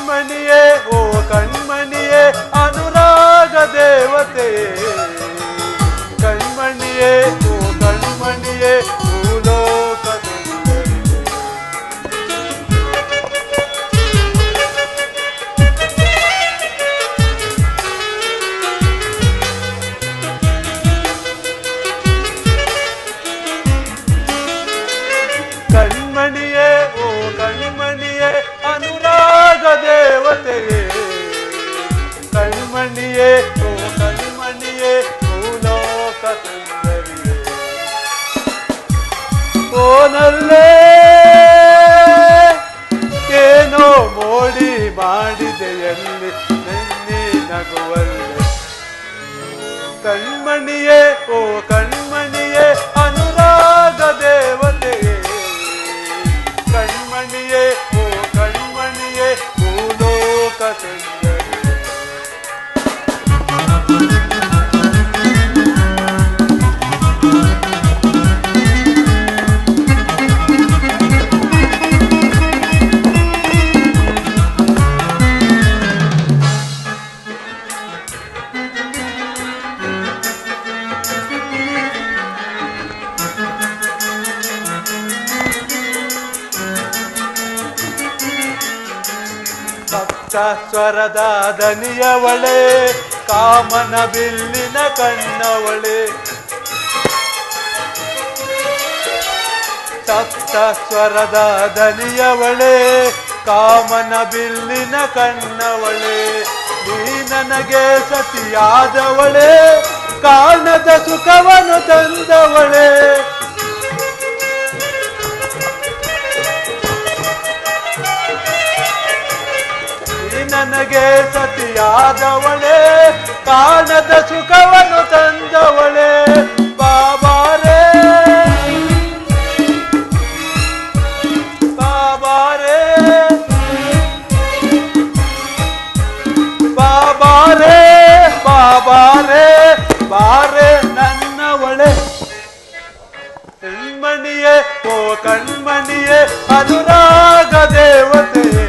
ಕಣ್ಮಣಿಯೇ ಓ ಕಣ್ಮಣಿಯೇ ಅನುರಾಗ ದೇವತೆಯೇ ಕಣ್ಮಣಿಯೇ ಓ ಕಣ್ಮಣಿಯೇ ಭೂಲೋಕ ಸುಂದರಿಯೇ ಕಣ್ಮಣಿಯೇ ಓ ಕಣ್ಮಣಿಯೇ ಅನುರಾಗ ದೇವತೆಯೇ ಕಣ್ಮಣಿಯೇ ಓ ಕಣ್ಮಣಿಯೇ ಭೂಲೋಕ ಸುಂದರಿಯೇ ಓನಲ್ಲೇ ಏನೋ ಮೋಡಿ ಮಾಡಿದೆಯಲ್ಲಿ ನೆನ್ನೆ ನಗುವಲ್ಲೇ ಕಣ್ಮಣಿಯೇ ಓ ಕಣ್ಮಣಿಯೇ ಅನುರಾಗ ದೇವತೆಯೇ ಕಣ್ಮಣಿಯೇ ಓ ಕಣ್ಮಣಿಯೇ ಭೂಲೋಕ ಸುಂದರಿಯೇ ಸ್ವರದ ದನಿಯವಳೆ ಕಾಮನ ಬಿಲ್ಲಿನ ಕಣ್ಣವಳೆ ಸಪ್ತ ಸ್ವರದ ದನಿಯವಳೆ ಕಾಮನ ಬಿಲ್ಲಿನ ಕಣ್ಣವಳೆ ನೀ ನನಗೆ ಸತಿಯಾದವಳೆ ಕಾಣದ ಸುಖವನ್ನು ತಂದವಳೆ ನನಗೆ ಸತಿಯಾದವಳೆ ಕಾಣದ ಸುಖವನ್ನು ತಂದವಳೆ ಬಾಬಾರೇ ಬಾಬಾರೇ ಬಾಬಾರೇ ಬಾಬಾರೇ ಬಾರೆ ನನ್ನವಳೆ ಕಣ್ಮಣಿಯೇ ಓ ಕಣ್ಮಣಿಯೇ ಅನುರಾಗ ದೇವತೆಯೇ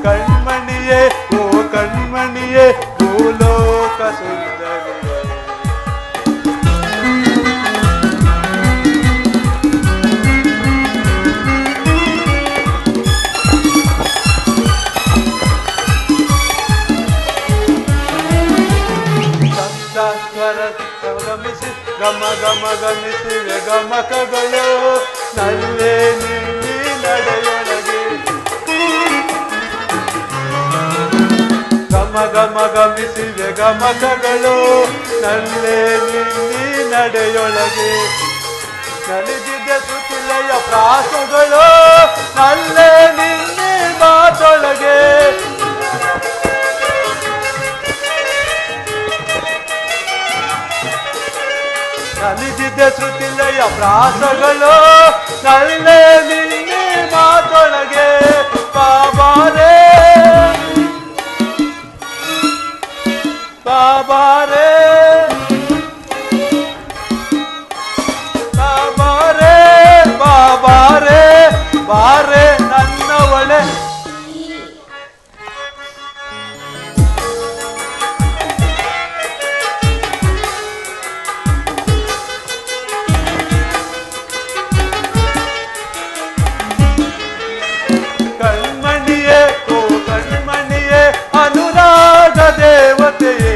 ಕಣ್ಮಣಿಯೇ ಓ ಕಣ್ಮಣಿಯೇ ಭೂಲೋಕ ಸುಂದರಿಯೇ ಸಪ್ತಸ್ವರ ಗಮಿಸಿ ಗಮ ಗಮ ಗಮಿಸಿವೆ ಗಮಕಗಳು ನಲ್ಲೇ ನಿಲ್ಲಿ ನಡೆಯೊಳಗೆ ಗಮ ಗಮ ಗಮಿಸಿವೆ ಗಮಕಗಳು ನಲ್ಲೇ ನಿಲ್ಲಿ ನಡೆಯೊಳಗೆ ನಲಿದಿದೆ ಸುತಿಲೆಯ ಪ್ರಾಸಗಳು ನಲ್ಲೇ ನಿಲ್ಲಿ ಮಾತೊಳಗೆ ನಲಿದಿದೆ ಶ್ರುತಿಲಯ ಪ್ರಾಸಗಳು ನಲ್ಲೇ ನಿಲ್ಲಿ ಮಾತೊಳಗೆ ಬಾಬಾರೇ ಬಾಬಾರೇ ಬಾಬಾರೇ ಬಾಬಾರೇ ಬಾರೆ ನನ್ನವಳೆ ಕಣ್ಮಣಿಯೇ ಓ ಕಣ್ಮಣಿಯೇ ಅನುರಾಗ ದೇವತೆಯೇ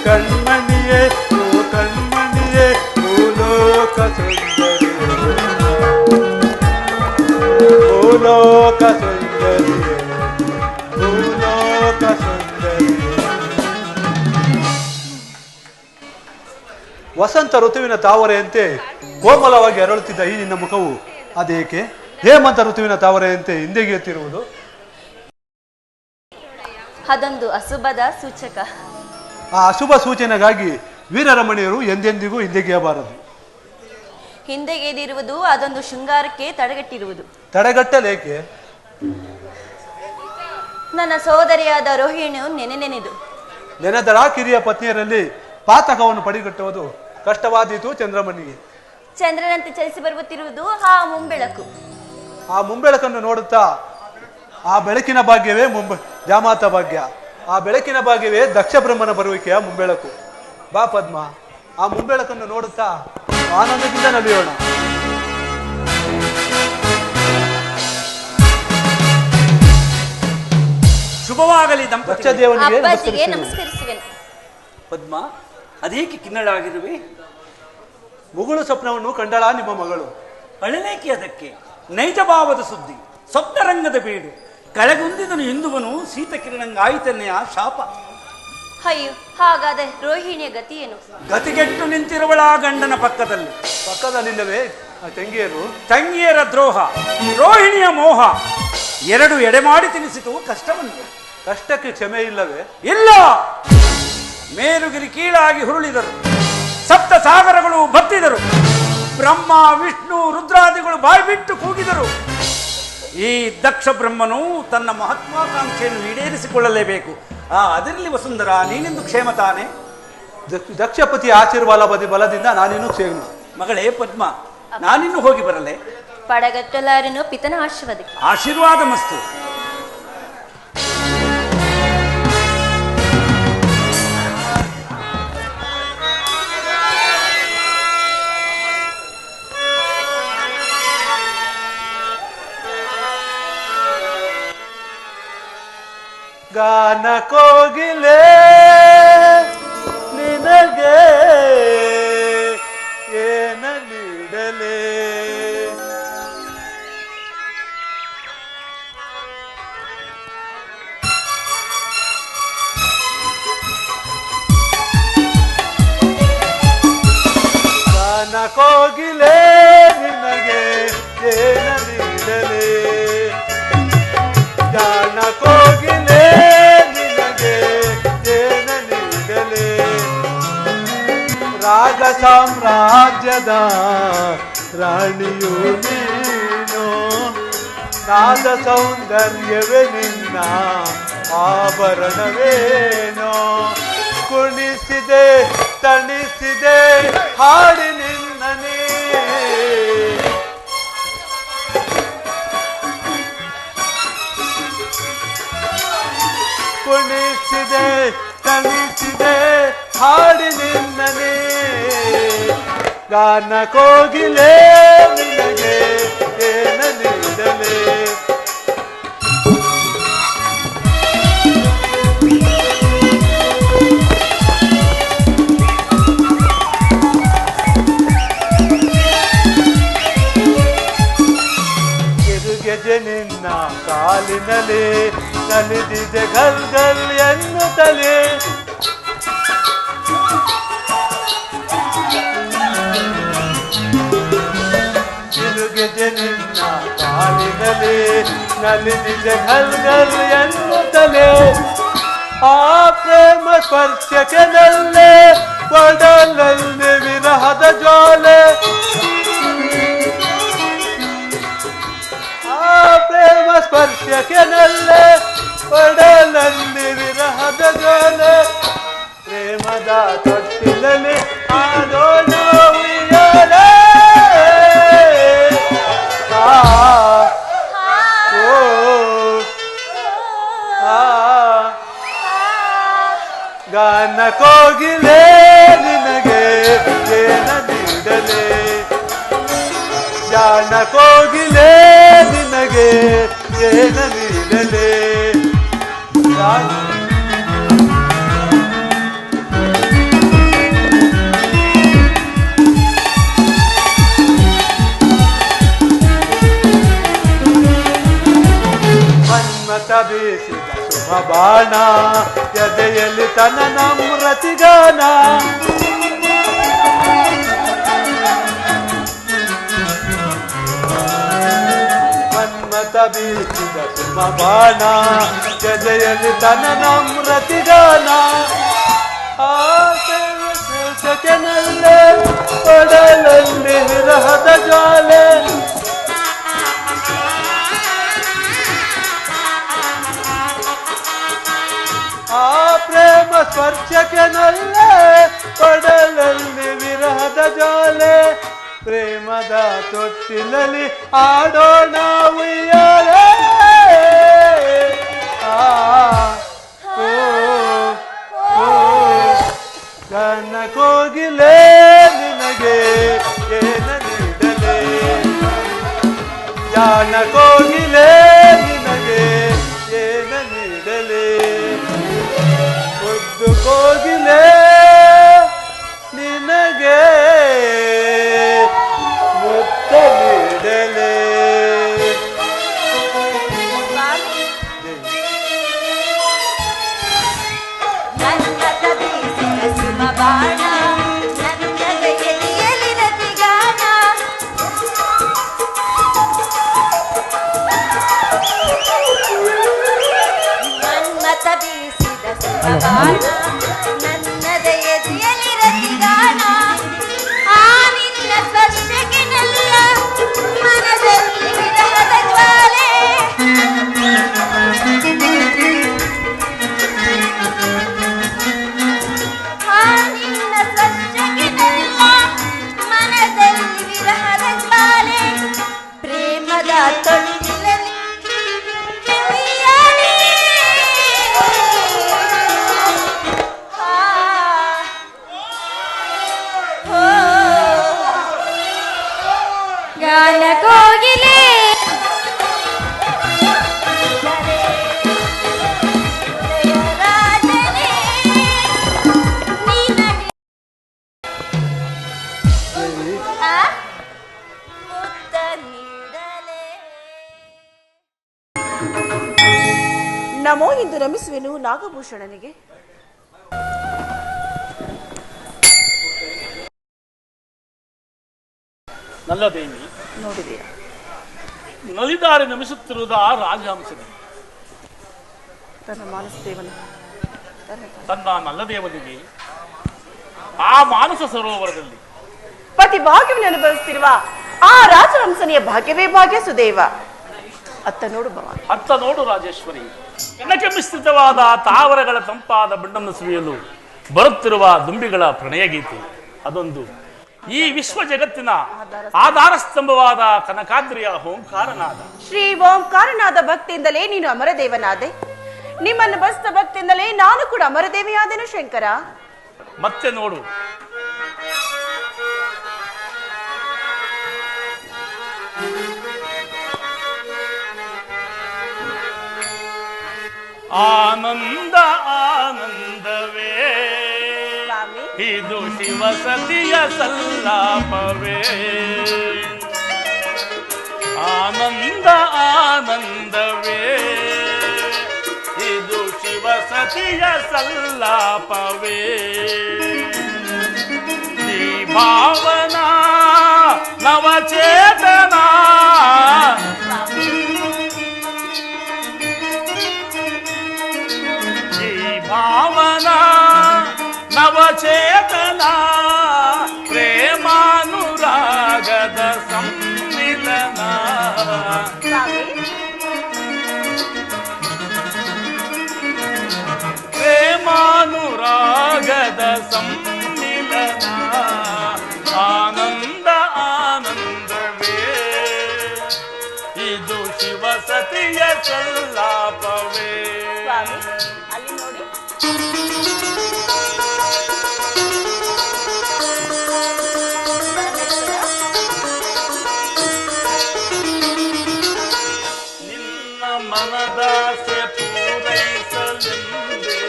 ಕಣ್ಮಣಿಯೇ ಓ ಕಣ್ಮಣಿಯೇ ಭೂಲೋಕ ಸುಂದರಿಯೇ ಭೂಲೋಕ ಸುಂದರಿಯೇ ಭೂಲೋಕ ಸುಂದರಿಯೇ. ವಸಂತ ಋತುವಿನ ತಾವರೆಯಂತೆ ಕೋಮಲವಾಗಿ ಅರಳುತ್ತಿದ್ದ ಈ ನಿನ್ನ ಮುಖವು ಅದೇಕೆ ಹೇಮಂತ ಋತುವಿನ ತಾವರೆಯಂತೆ ಹಿಂದೆಗೆಯುತ್ತಿರುವುದು? ಅದೊಂದು ಅಶುಭದ ಸೂಚಕ. ಆ ಅಶುಭ ಸೂಚನೆಗಾಗಿ ವೀರರಮಣಿಯರು ಎಂದೆಂದಿಗೂ ಹಿಂದೆಗೆಯಬಾರದು. ಹಿಂದೆಗೆದಿರುವುದು ಅದೊಂದು ಶೃಂಗಾರಕ್ಕೆ ತಡೆಗಟ್ಟಿರುವುದು. ತಡೆಗಟ್ಟಲೇಕೆ? ನನ್ನ ಸೋದರಿಯಾದ ರೋಹಿಣಿಯು ನೆನೆದು ನೆನೆದರ ಕಿರಿಯ ಪತ್ನಿಯರಲ್ಲಿ ಪಾತಕವನ್ನು ಪಡಿಗಟ್ಟುವುದು ಕಷ್ಟವಾದೀತು ಚಂದ್ರಮಣಿಗೆ. ಚಂದ್ರನಂತೆ ಚಲಿಸಿ ಬರುತ್ತಿರುವುದು ಆ ಮುಂಬೆಳಕು. ಆ ಮುಂಬೆಳಕನ್ನು ನೋಡುತ್ತಾ ಆ ಬೆಳಕಿನ ಭಾಗ್ಯವೇ ಜಾಮಾತ ಭಾಗ್ಯ. ಆ ಬೆಳಕಿನ ಭಾಗ್ಯವೇ ದಕ್ಷ ಬ್ರಹ್ಮನ ಬರುವಿಕೆಯ ಮುಂಬೆಳಕು. ಬಾ ಪದ್ಮ, ಆ ಮುಂಬೆಳಕನ್ನು ನೋಡುತ್ತಾ ಆನಂದದಿಂದ ನಲಿಯೋಣ. ಶುಭವಾಗಲಿ ದಕ್ಷ ದೇವನಿಗೆ ಅಪ್ಪಾಜಿಗೆ ನಮಸ್ಕರಿಸುವೆನು. ಪದ್ಮ, ಅದೇಕೆ ಕಿನ್ನಳಾಗಿರುವೆ? ಮುಗುಳು ಸ್ವಪ್ನವನ್ನು ಕಂಡಳ ನಿಮ್ಮ ಮಗಳು. ಅಳಲೇಕೆ ಅದಕ್ಕೆ? ನೈಜ ಭಾವದ ಸುದ್ದಿ, ಸ್ವಪ್ನರಂಗದ ಬೀಡು. ಕಳೆಗುಂದಿದನು ಹಿಂದುವನು ಶೀತಕಿರಣಂಗಾಯಿತನ್ನೆಯ ಶಾಪ. ಅಯ್ಯೋ, ಹಾಗಾದರೆ ರೋಹಿಣಿಯ ಗತಿ ಏನು? ಗತಿಗೆಟ್ಟು ನಿಂತಿರುವಳ ಗಂಡನ ಪಕ್ಕದಲ್ಲಿಲ್ಲವೇ ತಂಗಿಯರು? ತಂಗಿಯರ ದ್ರೋಹ, ರೋಹಿಣಿಯ ಮೋಹ ಎರಡು ಎಡೆ ಮಾಡಿ ತಿನಿಸಿತು ಕಷ್ಟವನ್ನು. ಕಷ್ಟಕ್ಕೆ ಕ್ಷಮೆ ಇಲ್ಲವೇ? ಇಲ್ಲ. ಮೇಲುಗಿರಿ ಕೀಳಾಗಿ ಹುರುಳಿದರು, ಸಪ್ತ ಸಾಗರಗಳು ಬತ್ತಿದರು, ಬ್ರಹ್ಮ ವಿಷ್ಣು ರುದ್ರಾದಿಗಳು ಬಾಯ್ಬಿಟ್ಟು ಕೂಗಿದರು. ಈ ದಕ್ಷ ಬ್ರಹ್ಮನು ತನ್ನ ಮಹತ್ವಾಕಾಂಕ್ಷೆಯನ್ನು ಈಡೇರಿಸಿಕೊಳ್ಳಲೇಬೇಕು. ಅದರಲ್ಲಿ ವಸುಂಧರ, ನೀನೆಂದು ಕ್ಷೇಮ ತಾನೆ? ದಕ್ಷಪತಿ ಆಶೀರ್ವಾದ ಬಲದಿಂದ ನಾನಿನ್ನು ಕ್ಷೇಮ. ಮಗಳೇ ಪದ್ಮ, ನಾನಿನ್ನು ಹೋಗಿ ಬರಲೆ? ಪಡಗಟ್ಟಲಾರನು ಪಿತನ ಆಶೀರ್ವಾದಕ್ಕೆ. ಆಶೀರ್ವಾದ ಮಸ್ತು. ಗಾನ ಕೋಗಿಲೆ ನಿನಗೆ ಏನ ನೀಡಲೇ? ಗಾನ ಕೋಗಿಲೆ ನಿನಗೆ ಏನ ನೀಡಲೇ? ಗಾನ ಕೋಗಿಲೆ ರಾಗ ಸಾಮ್ರಾಜ್ಯದ ರಾಣಿಯು ನೀನು, ನಾದ ಸೌಂದರ್ಯವೇ ನಿನ್ನ ಆಭರಣವೇನೋ. ಕುಣಿಸಿದೆ ತಣಿಸಿದೆ ಹಾಡಿ ನಿನ್ನನೇ, ಕುಣಿಸಿದೆ ತಣಿಸಿದೆ ಹಾಡಿ ನಿನ್ನನೇ. ಗಾನ ಕೋಗಿಲೆ ನಿನಗೆ ಏನ ನೀಡಲೇ? ಗೆಜೆ ನಿನ್ನ ಕಾಲಿನಲ್ಲಿ ನಲಿದಿದೆ ಗಲ್ ಗಲ್ ಎನ್ನುತ್ತಲೇ. ಗೆಜೆ ನಿನ್ನ ಕಾಲಿನಲ್ಲಿ ನಲಿದಿದೆ ಗಲ್ ಗಲ್ ಎನ್ನುತ್ತಲೇ. ಆ ಪ್ರೇಮ ಸ್ಪರ್ಶಕ್ಕೆ ನಲ್ಲೆ ಒಡಲಲ್ಲಿ ವಿರಹದ ಜ್ವಾಲೆ. ಪ್ರೇಮ ಸ್ಪರ್ಶಕ್ಕೆ ನಲ್ಲೆ ಒಡಲಲ್ಲಿ ವಿರಹದ ಜ್ವಾಲೆ. ಪ್ರೇಮದ ತೊಟ್ಟಿಲಲ್ಲಿ ಆಡೋಣ ಉಯ್ಯಾಲೆ. ಗಾನ ಕೋಗಿಲೆ ನಿನಗೆ ಏನ ನೀಡಲೇ? ಜಾಣ ಕೋಗಿಲೆ ನಿನಗೆ ಏನ ನೀಡಲೇ? ಮನ್ಮಥ ಬೀಸಿದ ಶುಭ ಬಾಣ, ಎದೆಯಲ್ಲಿ ತನ್ನ ನಮ್ರತಿಗಾನ. ಮನ್ಮಥ ಬೀಸಿದ ಶುಭ ಬಾಣ, ಎದೆಯಲ್ಲಿ ತನ್ನ ನಮ್ರತಿಗಾನ. ಆಸೆ ನಲ್ಲೆ ಒಡಲಲ್ಲಿ ವಿರಹದ ಜ್ವಾಲೆ. ಆ ಪ್ರೇಮ ಸ್ಪರ್ಶಕ್ಕೆ ನಲ್ಲೆ ಒಡಲಲ್ಲಿ ವಿರಹದ ಜ್ವಾಲೆ. ಪ್ರೇಮದ ತೊಟ್ಟಿಲಲ್ಲಿ ಆಡೋಣ ಉಯ್ಯಾಲೆ. ಗಾನ ಕೋಗಿಲೆ ನಮೋ ಎಂದು ನಮಿಸುವೆನು ನಾಗಭೂಷಣನಿಗೆ. ನನ್ನ ದೇವಿ ನೋಡಿದೆಯಾ? ನಲಿದಾರಿ ನಮಿಸುತ್ತಿರುವುದು ಆ ರಾಜಹಂಸನೆ ತನ್ನ ಮಾನಸದೇವನ ತನ್ನ ನನ್ನ ದೇವನಿಗೆ ಆ ಮಾನಸ ಸರೋವರದಲ್ಲಿ ಪತಿ ಭಾಗ್ಯವನ್ನು ಅನುಭವಿಸುತ್ತಿರುವ ಆ ರಾಜಹಂಸನೆಯ ಭಾಗ್ಯವೇ ಭಾಗ್ಯ ಸುದೇವ. ಅತ್ತ ನೋಡು ಭವಾನಿ. ಅತ್ತ ನೋಡು ರಾಜೇಶ್ವರಿ, ಕನಕ ಮಿಶ್ರಿತವಾದ ತಾವರಗಳ ತಂಪಾದ ಬಣ್ಣವನ್ನು ಸುರಿಯಲು ಬರುತ್ತಿರುವ ದುಂಬಿಗಳ ಪ್ರಣಯ ಗೀತೆ ಅದೊಂದು. ಈ ವಿಶ್ವ ಜಗತ್ತಿನ ಆಧಾರ ಸ್ತಂಭವಾದ ಕನಕಾದ್ರಿಯ ಓಂಕಾರನಾದ. ಶ್ರೀ ಓಂಕಾರನಾದ ಭಕ್ತಿಯಿಂದಲೇ ನೀನು ಅಮರದೇವನಾದೆ. ನಿಮ್ಮನ್ನು ಬಸ್ತ ಭಕ್ತಿಯಿಂದಲೇ ನಾನು ಕೂಡ ಅಮರದೇವಿಯಾದೆನು ಶಂಕರ. ಮತ್ತೆ ನೋಡು, ಆನಂದ ಆನಂದವೇ ಇದು ಶಿವಸತಿಯ ಸಲ್ಲಾಪವೇ. ಆನಂದ ಆನಂದವೇ ಇದು ಶಿವಸತಿಯ ಸಲ್ಲಾಪವೇ. ಈ ಭಾವನಾ ನವಚೇತನಾ ಭಾವನಾ ನವಚೇತನ ಪ್ರೇಮಾನುರಾಗದ ಸಮ್ಮಿಲನ. ಪ್ರೇಮಾನುರಾಗದ ಸಮ್ಮಿಲನ. ಆನಂದ ಆನಂದವೇ ಇದು ಶಿವಸತಿಯ ಸಲ್ಲಾಪವೇ. ಅಲ್ಲಿ ನೋಡಿ, ನಿನ್ನ ಮನದಾಸೆ ಪೂರೈಸಲೆಂದೇ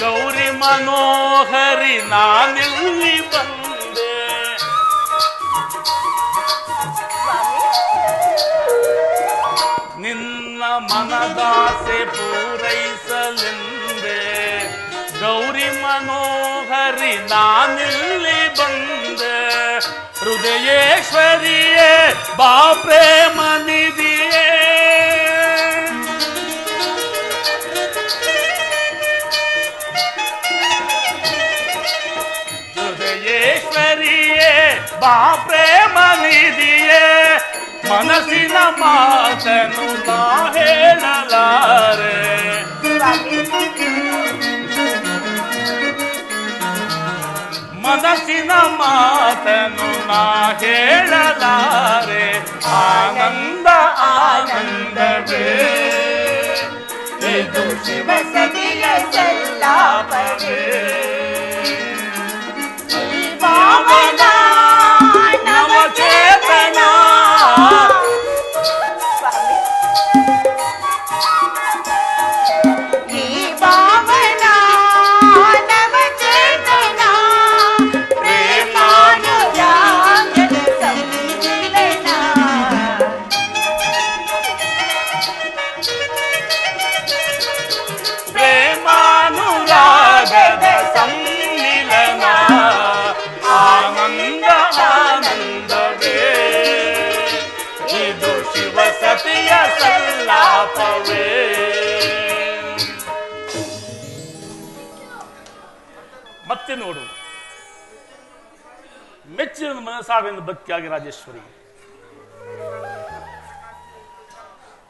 ಗೌರಿ ಮನೋಹರಿ ನಾನಿಲ್ಲಿ ಬಂದೆ. ನಿನ್ನ ಮನದಾಸೆ ಪೂರೈಸಲೆಂದೇ ಗೌರಿ ಮನೋಹರಿ ನಾನಿಲ್ಲಿ ಬಂದೆ. ಹೃದಯೇಶ್ವರಿಯೇ ಬಾ ಪ್ರೇಮ ನಿಧಿಯೇ. ಹೃದಯೇಶ್ವರಿಯೇ ಬಾ ಪ್ರೇಮ ನಿಧಿಯೇ. ಮನಸ್ಸಿನ ಮಾತನು ನಾ ಹೇಳಲಾರೆ. ಮನಸ್ಸಿನ ಮಾತನು ನಾ ಹೇಳಲಾರೆ. ಆನಂದ ಆನಂದವೇ ಇದು ಶಿವಸತಿಯ ಸಲ್ಲಾಪವೇ. ಭಾವನಾ ನವಚೇತನ ಪ್ರೇಮಾನುರಾಗದ ಸಮ್ಮಿಲನ. ಆನಂದ ಆನಂದವೇ ಇದು ಶಿವಸತಿಯ ಸಲ್ಲಾಪವೇ. ಮತ್ತೆ ನೋಡು, ಮೆಚ್ಚಿನ ಮನಸಾವೆಂದು ಭಕ್ತಿಯಾಗಿ ರಾಜೇಶ್ವರಿ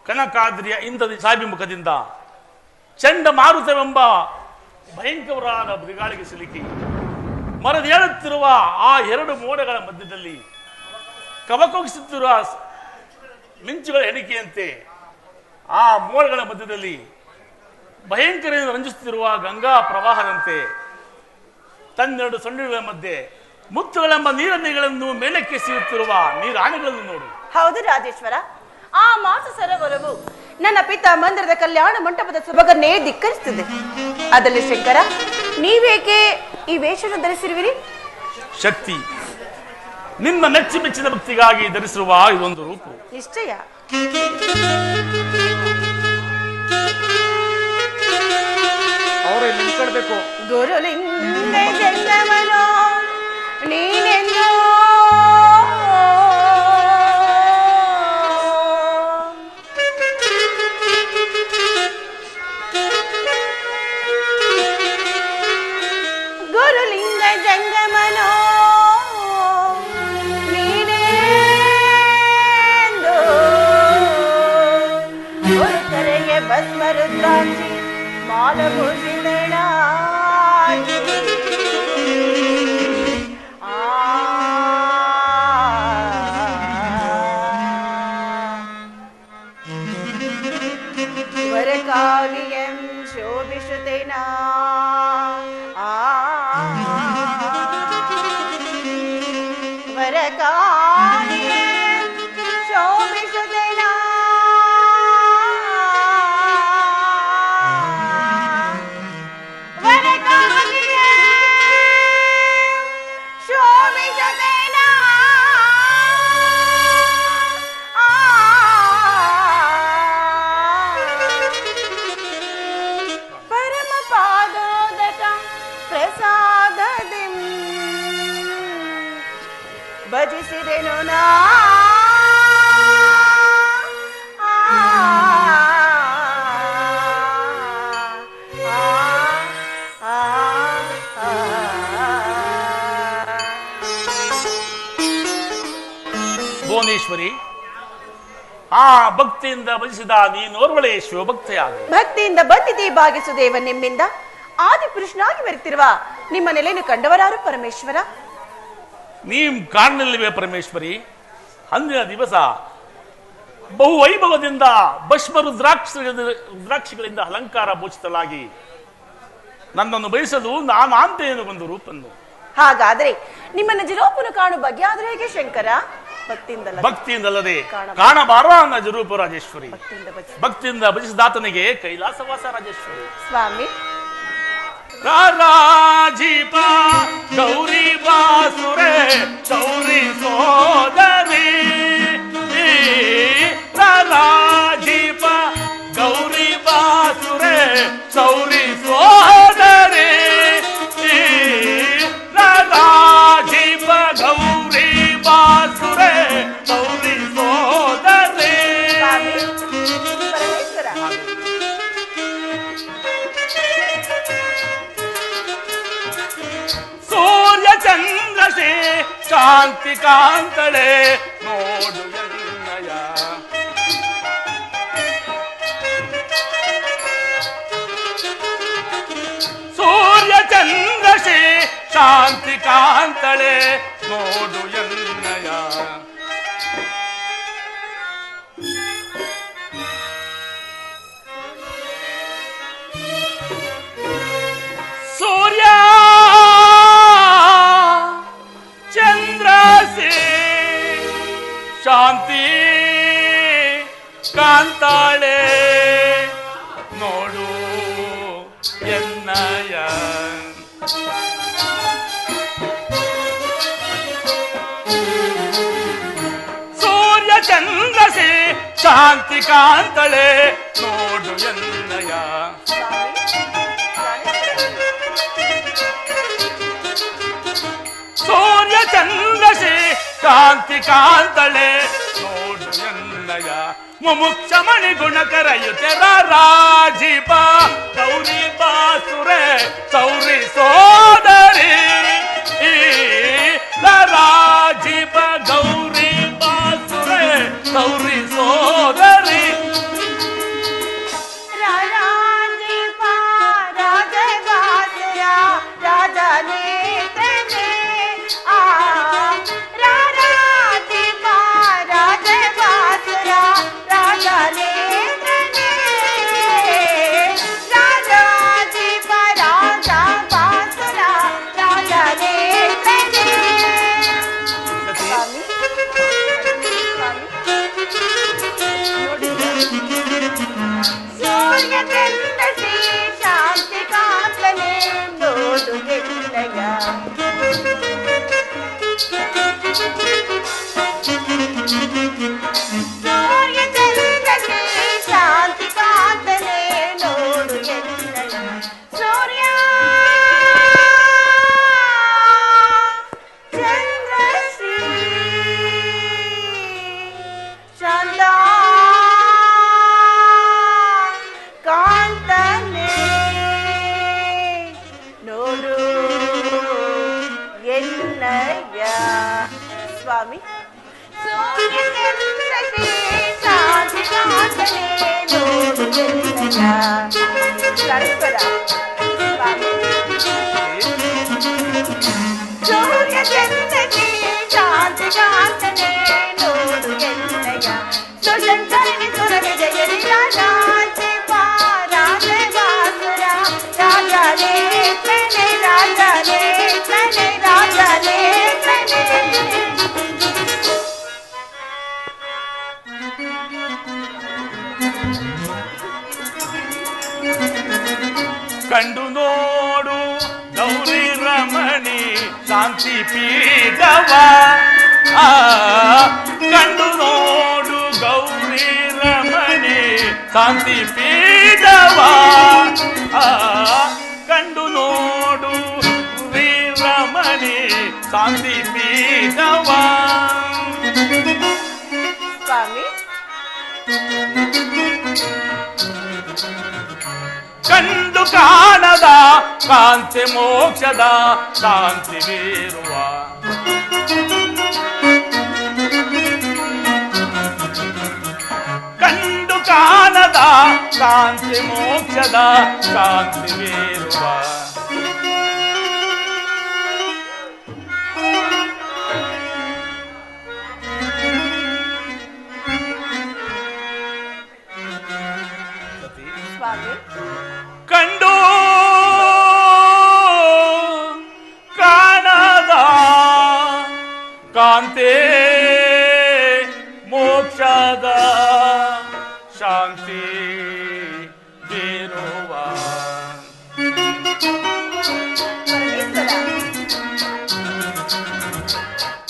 ಕನಕಾದ್ರಿಯ ಇಂದ್ರದ ಸಾಭಿಮುಖದಿಂದ ಚಂಡಮಾರುತವೆಂಬ ಭಯಂಕರವಾದ ಬಿರುಗಾಳಿಗೆ ಸಿಲುಕಿ ಮರದೇಳುತ್ತಿರುವ ಆ ಎರಡು ಮೋಡಗಳ ಮಧ್ಯದಲ್ಲಿ ಕವಕೊಗಿಸುತ್ತಿರುವ ಮಿಂಚುಗಳ ಎಣಿಕೆಯಂತೆ ಆ ಮೋಡಗಳ ಮಧ್ಯದಲ್ಲಿ ಭಯಂಕರ ರಂಜಿಸುತ್ತಿರುವ ಗಂಗಾ ಪ್ರವಾಹದಂತೆ ತನ್ನೆರಡು ಸೊಂಡಿಗಳ ಮಧ್ಯೆ ಮುತ್ತುಗಳೆಂಬ ನೀರನ್ನಿಗಳನ್ನು ಮೇಲಕ್ಕೆ ಸಿಗುತ್ತಿರುವ ನೀರಾಣಿಗಳನ್ನು ನೋಡು. ಹೌದು ರಾಜೇಶ್ವರ, ಆ ಮಾಸ ಸರೋವರವು ನನ್ನ ಪಿತ ಮಂದಿರದ ಕಲ್ಯಾಣ ಮಂಟಪದ ಸೊಬಗನ್ನೇ ಧಿಕ್ಕರಿಸುತ್ತದೆ. ಅದರಲ್ಲಿ ಶಂಕರ, ನೀವೇಕೆ ಈ ವೇಷವನ್ನು ಧರಿಸಿರುವಿರಿ? ಶಕ್ತಿ, ನಿನ್ನ ಮೆಚ್ಚಿನ ಭಕ್ತಿಗಾಗಿ ಧರಿಸಿರುವ ಇದೊಂದು ರೂಪ. ನಿಶ್ಚಯ. ಅವರೇ ನಿಂತ್ಕೊಳ್ಬೇಕು. ಗುರುಲಿಂಗ ಜಂಗಮನೋ ನೀನೆಂದೋ ಗುರುಲಿಂಗ ಜಂಗಮನೋ ನೀನೆಂದೋ ಗುರುತರೆಗೆ ಭಸ್ಮರುದ್ರಾಕ್ಷಿ ಮಾಲಭೂಷಿತಣ ವರಕಾವ್ಯಂ ಶೋಭಿಷುತೇನ ವರಕಾವ್ಯಂ ಶೋಭಿಷುತೇನ ಭಜಿಸಿದೆನು ನಾ ಭುವನೇಶ್ವರಿ, ಆ ಭಕ್ತಿಯಿಂದ ಭಜಿಸಿದ ನೀನೋರ್ವಳೆ ಶಿವಭಕ್ತೆಯಾದ. ಭಕ್ತಿಯಿಂದ ಬಂದಿದೆ ಭಾಗಿಸುದೇವ ನಿಮ್ಮಿಂದ ಆದಿಪುರುಷನಾಗಿ ಬರುತ್ತಿರುವ ನಿಮ್ಮ ನೆಲೆಯನ್ನು ಕಂಡವರಾರು ಪರಮೇಶ್ವರ? ನೀಂ ಕಾಣಲಿಲ್ಲವೇ ಪರಮೇಶ್ವರಿ? ಅಂದಿನ ದಿವಸ ಬಹು ವೈಭವದಿಂದ ಭಸ್ಮ ರುದ್ರಾಕ್ಷಿಗಳಿಂದ ಅಲಂಕಾರ ಭೂಷಿತಳಾಗಿ ನನ್ನನ್ನು ಬಯಸಲು ನಾನಾಂತೆಯನ್ನು ಒಂದು ರೂಪನ್ನು. ಹಾಗಾದ್ರೆ ನಿಮ್ಮ ನಜರೂಪನು ಕಾಣುವ ಬಗ್ಗೆ ಆದ್ರೆ ಹೇಗೆ ಶಂಕರ? ಭಕ್ತಿಯಿಂದಲ್ಲದೆ ಕಾಣಬಾರ ನಜರೂಪ ರಾಜೇಶ್ವರಿ. ಭಕ್ತಿಯಿಂದ ಭಜಿಸಿದಾತನಿಗೆ ಕೈಲಾಸವಾಸ ರಾಜೇಶ್ವರಿ. ಸ್ವಾಮಿ ರಾಜೀಪ ಗೌರಿ ಬಾಸುರೆ ಗೌರಿ ಸೋದರಿ, ರಾಜೀಪ ಗೌರಿ ಬಾಸುರೆ ಗೌರಿ ಸೋದರಿ, ರಾಜೀಪ ಗೌರಿ ಬಾಸುರೆ ಗೌರಿ ಸೋದರಿ. ಪರಮೇಶ್ವರ, ಸೂರ್ಯ ಚಂದ್ರಶೇ ಶಾಂತಿ ಕಾಂತಳೆ ನೋಡು ಎನ್ನಯ, ಸೂರ್ಯ ಚಂದ್ರಶೇ ಶಾಂತಿ ಕಾಂತಳೆ ನೋಡು ಎನ್ನಯ. ಸೂರ್ಯ ಚಂದ್ರಸೆ ಶಾಂತಿ ಕಾಂತಾಳೆ ನೋಡು ಎನ್ನಯ. ಸೂರ್ಯ ಚಂದ್ರಸೆ ಶಾಂತಿ ಕಾಂತಳೆ ನೋಡು ಎನ್ನಯ. ಸೂರ್ಯ ಚಂದ್ರಶೇ ಕಾಂತಿ ಕಾಂತಳೆ ನೋಡು ಎನ್ನಯ. ಮುಮುಕ್ಷ ಮಣಿ ಗುಣಕರಯುತೆರ ರಾಜೀಪ ಗೌರಿ ಬಾಸುರೆ ಸೌರಿ ಸೋದರಿ, ರಾಜೀಪ ಗೌರಿ ಬಾಸುರೆ ಸೌರಿ ಸೋದರಿ. ರಾಜ ಸೂರ್ಯ ಚಂದ್ರಕ್ಕೆ ಶಾಂತಿ ಕಾಂತನೆ ನೋಡು ಎನ್ನಯ ಸೂರ್ಯ ಚಂದ್ರಶ್ರೀ ಶಾಂತ ಕಾಂತನೆ ನೋಡು ಎನ್ನಯ ಸ್ವಾಮಿ ಸೂರ್ಯ ಚಂದ್ರಕ್ಕೆ ಶಾಂತಿ ಕಾಂತನೆ ನೋಡು ಎನ್ನಯ ಪರಸ್ಪರ ಸ್ವಾಮಿ ಸೂರ್ಯ ಚಂದ್ರಕ್ಕೆ ಶಾಂತಿ ಕಾಂತನೆ ನೋಡು ಎನ್ನಯ ಸುಶಂಕರನಿ ಸುರ ವಿಜಯನಿ ರಾಜಾಂತೆ ರಾಜೆ ಬಾಸುರ ರಾಜಾನೇ ಕಣೆ ರಾಜಾನೇ ಕಣೆ ರಾಜಾನೇ ಕಣೆ ಕಂಡು ನೋಡು ಗೌರಿ ರಮಣಿ ಶಾಂತಿ ಪೀಠವ ಕಂಡು ನೋಡು ಗೌರಿ ರಮಣಿ ಶಾಂತಿ ಪೀಠವ ಕಂಡು ನೋಡು ಗೌರಿ ರಮಣಿ ಶಾಂತಿ ಪೀಠವ ಸ್ವಾಮಿ ಕಂಡು ಕಾಣದ ಕಾಂತಿ ಮೋಕ್ಷದ ಶಾಂತಿ ಬೀರುವ ಕಂಡು ಕಾಣದ ಕಾಂತಿ ಮೋಕ್ಷದ ಶಾಂತಿ ಬೀರುವ ಸ್ವಾಮಿ ಕಂಡು ಕಾಣದ ಕಾಂತೆ ಮೋಕ್ಷದ ಶಾಂತಿ ಬೀರುವ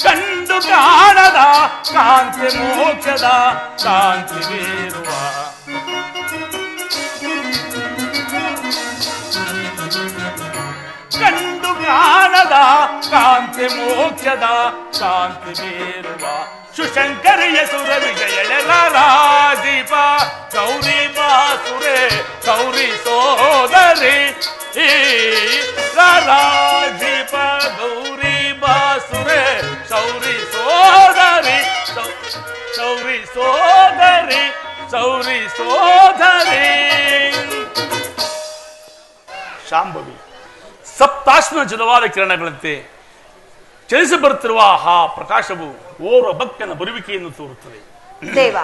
ಕಂಡು ಕಾಣದ ಕಾಂತಿ ಮೋಕ್ಷದ ಶಾಂತಿ ಬೀರುವ ಕಂಡು ಕಾಣದ ಕಾಂತಿ ಮೋಕ್ಷದ ಶಾಂತಿ ಬೀರುವ ಸುಶಂಕರಿಯ ಸುರ ವಿಜಯಳ ರಾಜೀಪ ಗೌರಿ ಬಾಸುರೆ ಗೌರಿ ಸೋದರಿ ರಾಜೀಪ ಗೌರಿ ಬಾಸುರೆ ಸೌರಿ ಸೋದರಿ ಸೌರಿ ಸೋದರಿ ಸೌರಿ ಸೋದರಿ ಶಾಂಭವಿ ಸಪ್ತಾಶ್ಮ ಜಲವಾದ ಕಿರಣಗಳಂತೆ ಚಲಿಸಿ ಬರುತ್ತಿರುವ ಆ ಪ್ರಕಾಶವು ಓರ್ವ ಭಕ್ತನ ಬರುವಿಕೆಯನ್ನು ತೋರುತ್ತದೆ. ದೇವ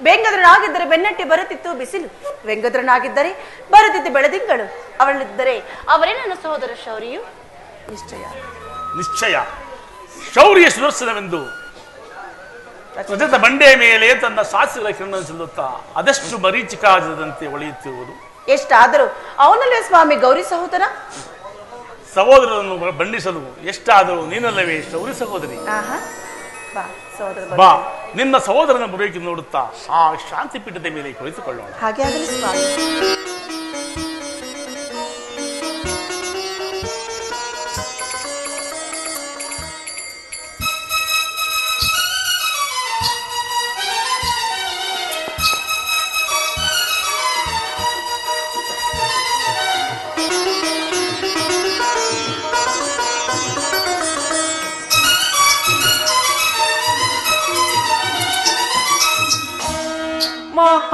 ವ್ಯಂಗದ್ರನಾಗಿದ್ದರೆ ಬೆನ್ನಟ್ಟಿ ಬರುತ್ತಿತ್ತು ಬಿಸಿಲು, ವ್ಯಂಗದ್ರನಾಗಿದ್ದರೆ ಬರುತ್ತಿತ್ತು ಬೆಳದಿಂಗಳು, ಅವಳಿದ್ದರೆ ಅವರೇ ನನ್ನ ಸಹೋದರ ಶೌರ್ಯು. ನಿಶ್ಚಯ ನಿಶ್ಚಯ ಶೌರ್ಯ ಸುದರ್ಶನವೆಂದು ರಜತ ಬಂಡೆಯ ಮೇಲೆ ತನ್ನ ಸಾಸಿಗಳ ಕಿರಣ ಚೆಲ್ಲುತ್ತಾ ಅದೆಷ್ಟು ಮರೀಚಿಕಾಜದಂತೆ ಹೊಳೆಯುತ್ತಿರುವುದು. ಎಷ್ಟಾದರೂ ಅವನಲ್ಲೇ ಸ್ವಾಮಿ ಗೌರಿ ಸಹೋದರ. ಸಹೋದರರನ್ನು ಬಂಧಿಸಲು ಎಷ್ಟಾದರೂ ನೀನಲ್ಲವೇ ಶೌರ್ಯ ಸಹೋದರಿ. ಬಾ ಸಹೋದರ ಬಾ ನಿನ್ನ ಸಹೋದರನ ಬರುವಿಕೆ ನೋಡುತ್ತಾ ಆ ಶಾಂತಿ ಪೀಠದ ಮೇಲೆ ಕುಳಿತುಕೊಳ್ಳೋಣ. ಹಾಗೆ ಆಗಲಿ ಸ್ವಾಮಿ.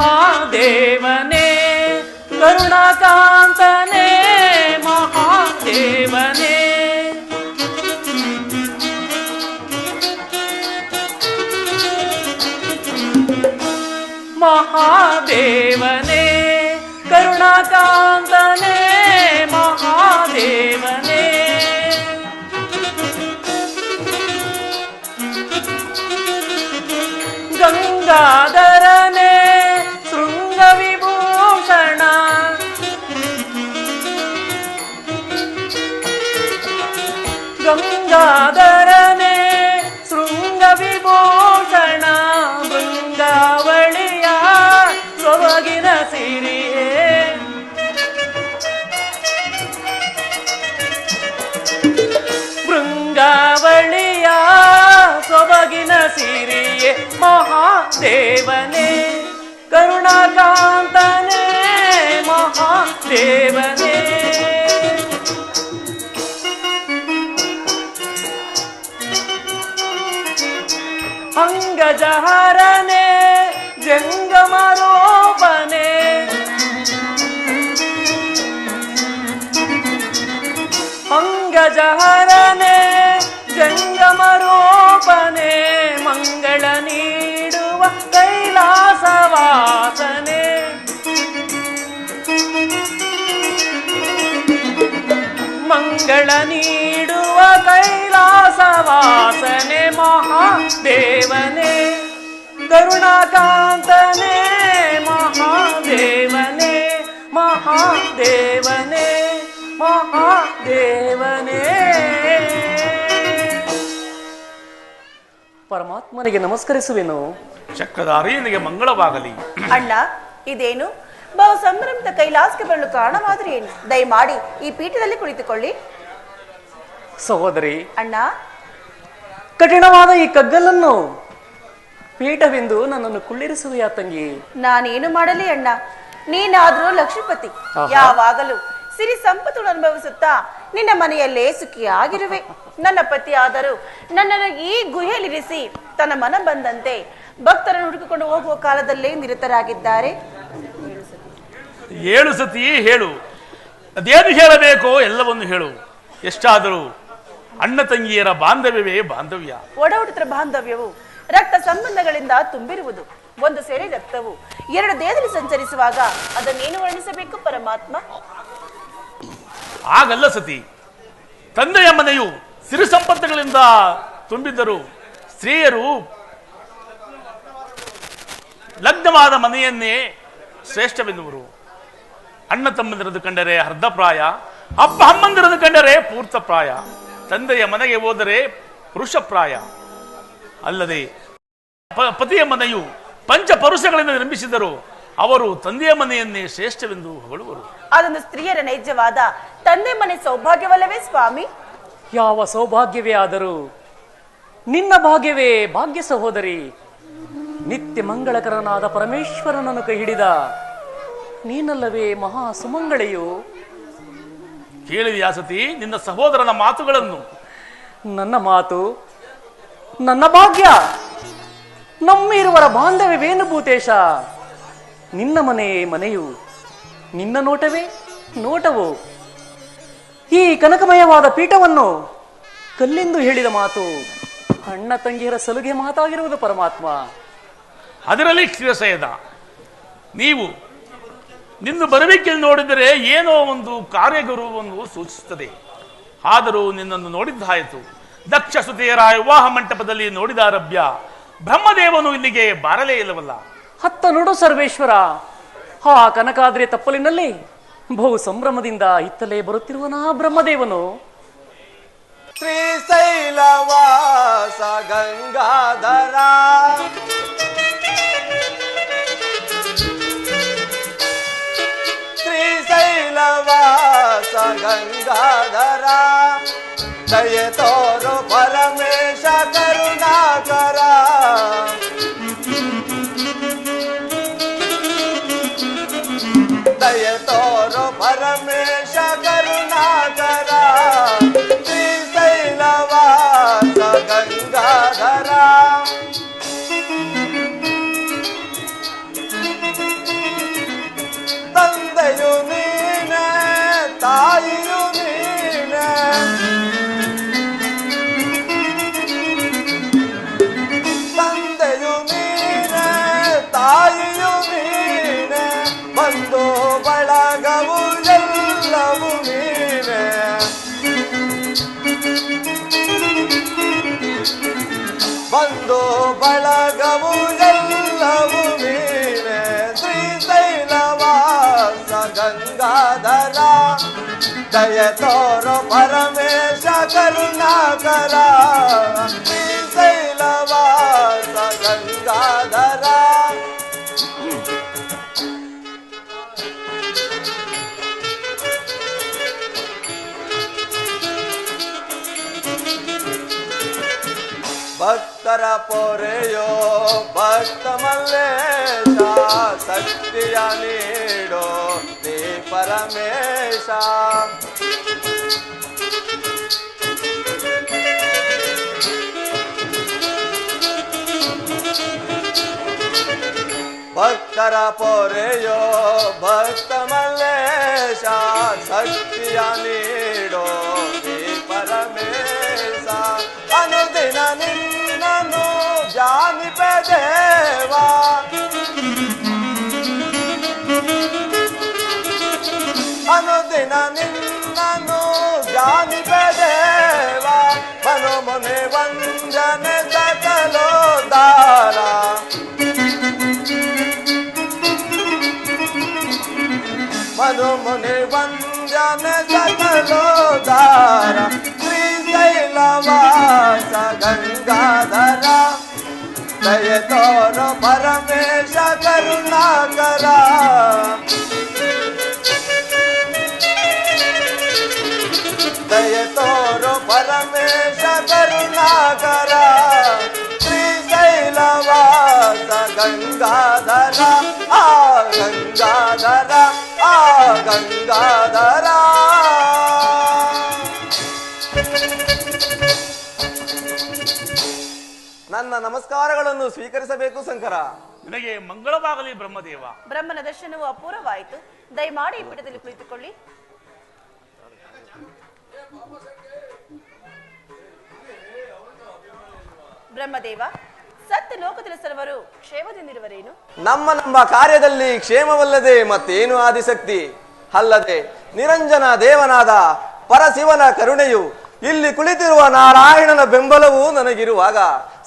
ಮಹಾದೇವನೇ ಕರುಣಾಕಾಂತನೇ ಮಹಾದೇವನೇ ಮಹಾದೇವನೇ ಕರುಣಾಕಾಂತನೇ ಮಹಾದೇವನೇ ಗಂಗಾಧರನೇ ಶೃಂಗ ವಿಭೂಷಣ ಗಂಗಾಧರನೇ ಶೃಂಗ ಮಹಾದೇವನೇ ಕರುಣಾಕಾಂತನೇ ಮಹಾದೇವನೇ ಅಂಗಜಹರನೇ ಜಂಗಮರೋಪನೆ ಅಂಗಜಹರನೇ ಜಂಗಮರೋಪನೆ ಮಂಗಳ ನೀಡುವ ಕೈಲಾಸವಾಸನೆ ಮಂಗಳ ನೀಡುವ ಕೈಲಾಸವಾಸನೆ ಮಹಾದೇವನೇ ಕರುಣಾಕಾಂತನೇ ಮಹಾದೇವನೇ ಮಹಾದೇವನೇ ಮಹಾದೇವನೇ ಪರಮಾತ್ಮನಿಗೆ ನಮಸ್ಕರಿಸುವೆನು. ಚಕ್ರಧಾರಿಯನಿಗೆ ಮಂಗಳವಾಗಲಿ. ಅಣ್ಣ ಇದೇನು ಬಹು ಸಂಭ್ರಮದ ಕೈಲಾಸಕ್ಕೆ ಬರಲು ಕಾರಣವಾದ್ರೆ ಏನು? ದಯಮಾಡಿ ಈ ಪೀಠದಲ್ಲಿ ಕುಳಿತುಕೊಳ್ಳಿ. ಸಹೋದರಿ, ಅಣ್ಣ ಕಠಿಣವಾದ ಈ ಕಗ್ಗಲನ್ನು ಪೀಠವೆಂದು ನನ್ನನ್ನು ಕುಳ್ಳಿರಿಸುವೆಯಾ ತಂಗಿ? ನಾನೇನು ಮಾಡಲಿ ಅಣ್ಣ, ನೀನಾದ್ರೂ ಲಕ್ಷ್ಮೀಪತಿ, ಯಾವಾಗಲೂ ಸಿರಿ ಸಂಪತ್ತು ಅನುಭವಿಸುತ್ತಾ ನಿನ್ನ ಮನೆಯಲ್ಲೇ ಸುಖಿಯಾಗಿರುವೆ. ನನ್ನ ಪತಿ ಆದರೂ ನನ್ನನ್ನು ಈ ಗುಹೆಯಲ್ಲಿರಿಸಿ ತನ್ನ ಮನ ಬಂದಂತೆ ಭಕ್ತರನ್ನು ಹುಡುಕಿಕೊಂಡು ಹೋಗುವ ಕಾಲದಲ್ಲೇ ನಿರತರಾಗಿದ್ದಾರೆ. ಏಳು ಸತಿ ಹೇಳು, ಅದೇನು ಹೇಳಬೇಕೋ ಎಲ್ಲವನ್ನು ಹೇಳು. ಎಷ್ಟಾದರೂ ಅಣ್ಣ ತಂಗಿಯರ ಬಾಂಧವ್ಯವೇ ಬಾಂಧವ್ಯ. ಒಡಹುಟ್ಟಿತರ ಬಾಂಧವ್ಯವು ರಕ್ತ ಸಂಬಂಧಗಳಿಂದ ತುಂಬಿರುವುದು. ಒಂದು ಸೆರೆ ರಕ್ತವು ಎರಡು ದೇಹದಲ್ಲಿ ಸಂಚರಿಸುವಾಗ ಅದನ್ನೇನು ವರ್ಣಿಸಬೇಕು ಪರಮಾತ್ಮ? ಆಗಲ್ಲ ಸತಿ, ತಂದೆಯ ಮನೆಯು ಸಿರಿ ಸಂಪತ್ತುಗಳಿಂದ ತುಂಬಿದ್ದರು. ಸ್ತ್ರೀಯರು ಲಗ್ನವಾದ ಮನೆಯನ್ನೇ ಶ್ರೇಷ್ಠವೆನ್ನುವರು. ಅಣ್ಣ ತಮ್ಮಂದಿರದು ಕಂಡರೆ ಅರ್ಧ ಪ್ರಾಯ, ಅಪ್ಪ ಅಮ್ಮಂದಿರದು ಕಂಡರೆ ಪೂರ್ತ ಪ್ರಾಯ. ತಂದೆಯ ಮನೆಗೆ ಹೋದರೆ ಪುರುಷ ಪ್ರಾಯ. ಅಲ್ಲದೆ ಪತಿಯ ಮನೆಯು ಪಂಚ ಪರುಷಗಳಿಂದ ನಿರ್ಮಿಸಿದರು. ಅವರು ತಂದೆಯ ಮನೆಯನ್ನೇ ಶ್ರೇಷ್ಠವೆಂದು ಹೊಗಳುವರು. ಅದೊಂದು ಸ್ತ್ರೀಯರ ನೈಜವಾದ ತಂದೆ ಮನೆ ಸೌಭಾಗ್ಯವಲ್ಲವೇ ಸ್ವಾಮಿ? ಯಾವ ಸೌಭಾಗ್ಯವೇ ಆದರೂ ನಿನ್ನ ಭಾಗ್ಯವೇ ಭಾಗ್ಯ ಸಹೋದರಿ. ನಿತ್ಯ ಮಂಗಳಕರನಾದ ಪರಮೇಶ್ವರನನ್ನು ಕೈ ಹಿಡಿದ ನೀನಲ್ಲವೇ ಮಹಾ ಸುಮಂಗಳೆಯು. ಕೇಳಿದೆಯಾ ಸತಿ ನಿನ್ನ ಸಹೋದರನ ಮಾತುಗಳನ್ನು? ನನ್ನ ಮಾತು ನನ್ನ ಭಾಗ್ಯ. ನಮ್ಮಿರುವರ ಬಾಂಧವ್ಯವೇನು ಭೂತೇಶ? ನಿನ್ನ ಮನೆಯೇ ಮನೆಯು, ನಿನ್ನ ನೋಟವೇ ನೋಟವು. ಈ ಕನಕಮಯವಾದ ಪೀಠವನ್ನು ಕಲ್ಲೆಂದು ಹೇಳಿದ ಮಾತು ಅಣ್ಣ ತಂಗಿಯರ ಸಲುಗೆ ಮಾತಾಗಿರುವುದು ಪರಮಾತ್ಮ. ಅದರಲ್ಲಿ ಕ್ಷೀರಸೇದ, ನೀವು ನಿನ್ನ ಬರುವಿಕೆಯಲ್ಲಿ ನೋಡಿದರೆ ಏನೋ ಒಂದು ಕಾರ್ಯಗೌರವವನ್ನು ಸೂಚಿಸುತ್ತದೆ. ಆದರೂ ನಿನ್ನನ್ನು ನೋಡಿದ್ದಾಯಿತು. ದಕ್ಷ ಸುತೆಯರ ವಿವಾಹ ಮಂಟಪದಲ್ಲಿ ನೋಡಿದ ರಭ್ಯ ಬ್ರಹ್ಮದೇವನು ಇಲ್ಲಿಗೆ ಬಾರಲೇ ಇಲ್ಲವಲ್ಲ. ಹತ್ತ ನೋಡು ಸರ್ವೇಶ್ವರ, ಆ ಕನಕಾದ್ರಿ ತಪ್ಪಲಿನಲ್ಲಿ ಬಹು ಸಂಭ್ರಮದಿಂದ ಇತ್ತಲೇ ಬರುತ್ತಿರುವನಾ ಬ್ರಹ್ಮದೇವನು. ಶ್ರೀಶೈಲವಾಸ ಗಂಗಾಧರ ಶ್ರೀಶೈಲವಾಸ ಗಂಗಾಧರ ದಯ ತೋರು ಪರಮೇಶ ಕರುಣಾಕರ ದಯ ತೋರು ಪರಮೇಶ ಕರುಣಾಕರ ಶ್ರೀಶೈಲವಾಸ ಗಂಗಾಧರ ತಂದೆಯು ನೀನೆ ತಾಯಿಯು ನೀನೆ ತಂದೆಯು ನೀನೆ ತಾಯಿಯು ನೀನೆ ಬಂದು ಬಳಗವು ಎಲ್ಲವೂ ನೀನೆ ಬಂದು ಬಳಗವು ಎಲ್ಲವೂ ನೀನೆ ಶ್ರೀಶೈಲವಾಸ ಗಂಗಾಧರ ದಯ ತೋರು ಪರಮೇಶ ಕರುಣಾಕರ ಶ್ರೀಶೈಲವಾಸ ಗಂಗಾಧರ ಭಕ್ತ ಭಕ್ತರ ಪೊರೆಯೋ ಭಕ್ತ ಮಲ್ಲೇಶ ಶಕ್ತಿಯ ನೀಡೋ ನೀ ಪರಮೇಶ ಭಕ್ತರ ಪೊರೆಯೋ ಭಕ್ತ ಮಲ್ಲೇಶ ಶಕ್ತಿಯ ನೀಡೋ ನೀ ಪರಮೇಶ ಅನುದಿನ ನಿನ್ನನು ಜಾನಿಪೆ ದೇವಾ ಅನುದಿನ ನಿನ್ನನು ಜಾನಿಪೆ ದೇವಾ ಮನು ಮುನಿ ವಂದನೆ ಸಕಲೋದಾರ ಮನು ಮುನಿ ವಂದನೆ ಸಕಲೋದಾರ ಶ್ರೀಶೈಲವಾಸ ಗಂಗಾಧರ ದಯ ತೋರು ಪರಮೇಶ ಕರುಣಾಕರ ದಯ ತೋರು ಪರಮೇಶ ಕರುಣಾಕರ ಶ್ರೀಶೈಲವಾಸ ಗಂಗಾಧರ ಆ ಗಂಗಾಧರ ಆ ಗಂಗಾಧರ ನನ್ನ ನಮಸ್ಕಾರಗಳನ್ನು ಸ್ವೀಕರಿಸಬೇಕು ಶಂಕರ. ನಿನಗೆ ಮಂಗಳವಾಗಲಿ ಬ್ರಹ್ಮದೇವ. ಬ್ರಹ್ಮನ ದರ್ಶನವು ಅಪೂರ್ವವಾಯಿತು. ದಯಮಾಡಿ ಈ ಪೀಠದಲ್ಲಿ ಕುಳಿತುಕೊಳ್ಳಿ. ಬ್ರಹ್ಮದೇವ, ಸತ್ಯ ಲೋಕದಲ್ಲಿ ಸರ್ವರು ಕ್ಷೇಮದಿಂದಿರುವರೇನು? ನಮ್ಮ ಕಾರ್ಯದಲ್ಲಿ ಕ್ಷೇಮವಲ್ಲದೆ ಮತ್ತೇನು ಆದಿಶಕ್ತಿ ಅಲ್ಲದೆ ನಿರಂಜನ ದೇವನಾದ ಪರಶಿವನ ಕರುಣೆಯು ಇಲ್ಲಿ ಕುಳಿತಿರುವ ನಾರಾಯಣನ ಬೆಂಬಲವೂ ನನಗಿರುವಾಗ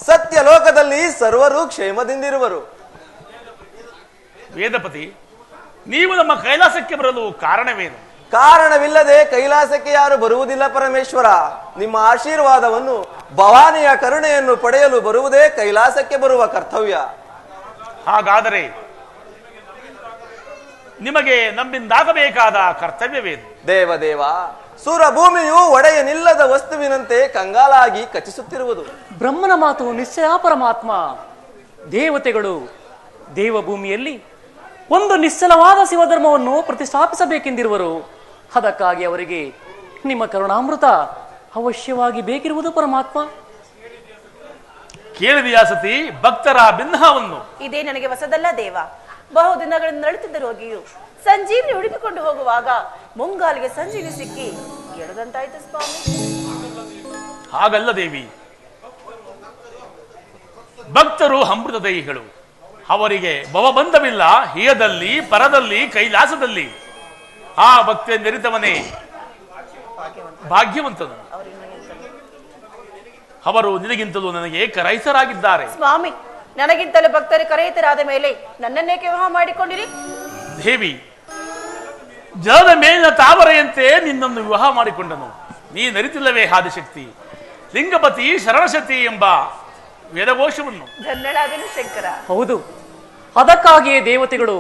ಸತ್ಯ ಲೋಕದಲ್ಲಿ ಸರ್ವರು ಕ್ಷೇಮದಿಂದಿರುವರು. ವೇದಪತಿ, ನೀವು ನಮ್ಮ ಕೈಲಾಸಕ್ಕೆ ಬರಲು ಕಾರಣವೇನು? ಕಾರಣವಿಲ್ಲದೆ ಕೈಲಾಸಕ್ಕೆ ಯಾರು ಬರುವುದಿಲ್ಲ ಪರಮೇಶ್ವರ. ನಿಮ್ಮ ಆಶೀರ್ವಾದವನ್ನು ಭವಾನಿಯ ಕರುಣೆಯನ್ನು ಪಡೆಯಲು ಬರುವುದೇ ಕೈಲಾಸಕ್ಕೆ ಬರುವ ಕರ್ತವ್ಯ. ಹಾಗಾದರೆ ನಿಮಗೆ ನಮ್ಮಿಂದಾಗಬೇಕಾದ ಕರ್ತವ್ಯವೇನು? ದೇವದೇವ, ಸುರಭೂಮಿಯು ಒಡೆಯನಿಲ್ಲದ ವಸ್ತುವಿನಂತೆ ಕಂಗಾಲಾಗಿ ಕಚಿಸುತ್ತಿರುವುದು. ಬ್ರಹ್ಮನ ಮಾತು ನಿಶ್ಚಯ ಪರಮಾತ್ಮ. ದೇವತೆಗಳು ದೇವಭೂಮಿಯಲ್ಲಿ ಒಂದು ನಿಶ್ಚಲವಾದ ಶಿವಧರ್ಮವನ್ನು ಪ್ರತಿಷ್ಠಾಪಿಸಬೇಕೆಂದಿರುವರು. ಅದಕ್ಕಾಗಿ ಅವರಿಗೆ ನಿಮ್ಮ ಕರುಣಾಮೃತ ಅವಶ್ಯವಾಗಿ ಬೇಕಿರುವುದು ಪರಮಾತ್ಮ. ಕೇಳಿದೆಯಾ ಸತಿ ಭಕ್ತರ ಬಿನ್ನಹವನ್ನು? ಇದೇ ನನಗೆ ಹೊಸದಲ್ಲ ದೇವ. ಬಹುದಿನಗಳಿಂದ ನಳುತ್ತಿದ್ದ ರೋಗಿಯು ಸಂಜೀವಿನಿ ಹುಡುಕಿಕೊಂಡು ಹೋಗುವಾಗ ಮುಂಗಾಲಿಗೆ ಸಂಜೀವಿನಿ ಸಿಕ್ಕಿ ಎಡದಂತಾಯ್ತು ಸ್ವಾಮಿ. ಹಾಗಲ್ಲ ದೇವಿ, ಭಕ್ತರು ಅಮೃತ ದೈಹಿಗಳು. ಅವರಿಗೆ ಭವಬಂಧವಿಲ್ಲ. ಹಿಯದಲ್ಲಿ, ಪರದಲ್ಲಿ, ಕೈಲಾಸದಲ್ಲಿ. ಆ ಭಕ್ತಿಯ ನಿರಿತವನೇ ಭಾಗ್ಯವಂತನು. ಅವರು ನಿನಗಿಂತಲೂ ನನಗೆ ಕರೈಸರಾಗಿದ್ದಾರೆ. ಸ್ವಾಮಿ, ನನಗಿಂತಲೂ ಭಕ್ತರು ಕರೆಯಿತರಾದ ಮೇಲೆ ನನ್ನನ್ನೇಕೆ ವಿವಾಹ ಮಾಡಿಕೊಂಡಿರಿ? ದೇವಿ, ಜಲದ ಮೇಲಿನ ತಾವರೆಯಂತೆ ನಿನ್ನನ್ನು ವಿವಾಹ ಮಾಡಿಕೊಂಡನು. ನೀ ನರಿತಿಲ್ಲವೇ ಆದಿಶಕ್ತಿ? ಲಿಂಗಪತಿ ಶರಣಶಕ್ತಿ ಎಂಬ ವೇದಘೋಷವನ್ನು. ಧನ್ಯಳಾದನು ಶಂಕರ. ಹೌದು, ಅದಕ್ಕಾಗಿಯೇ ದೇವತೆಗಳು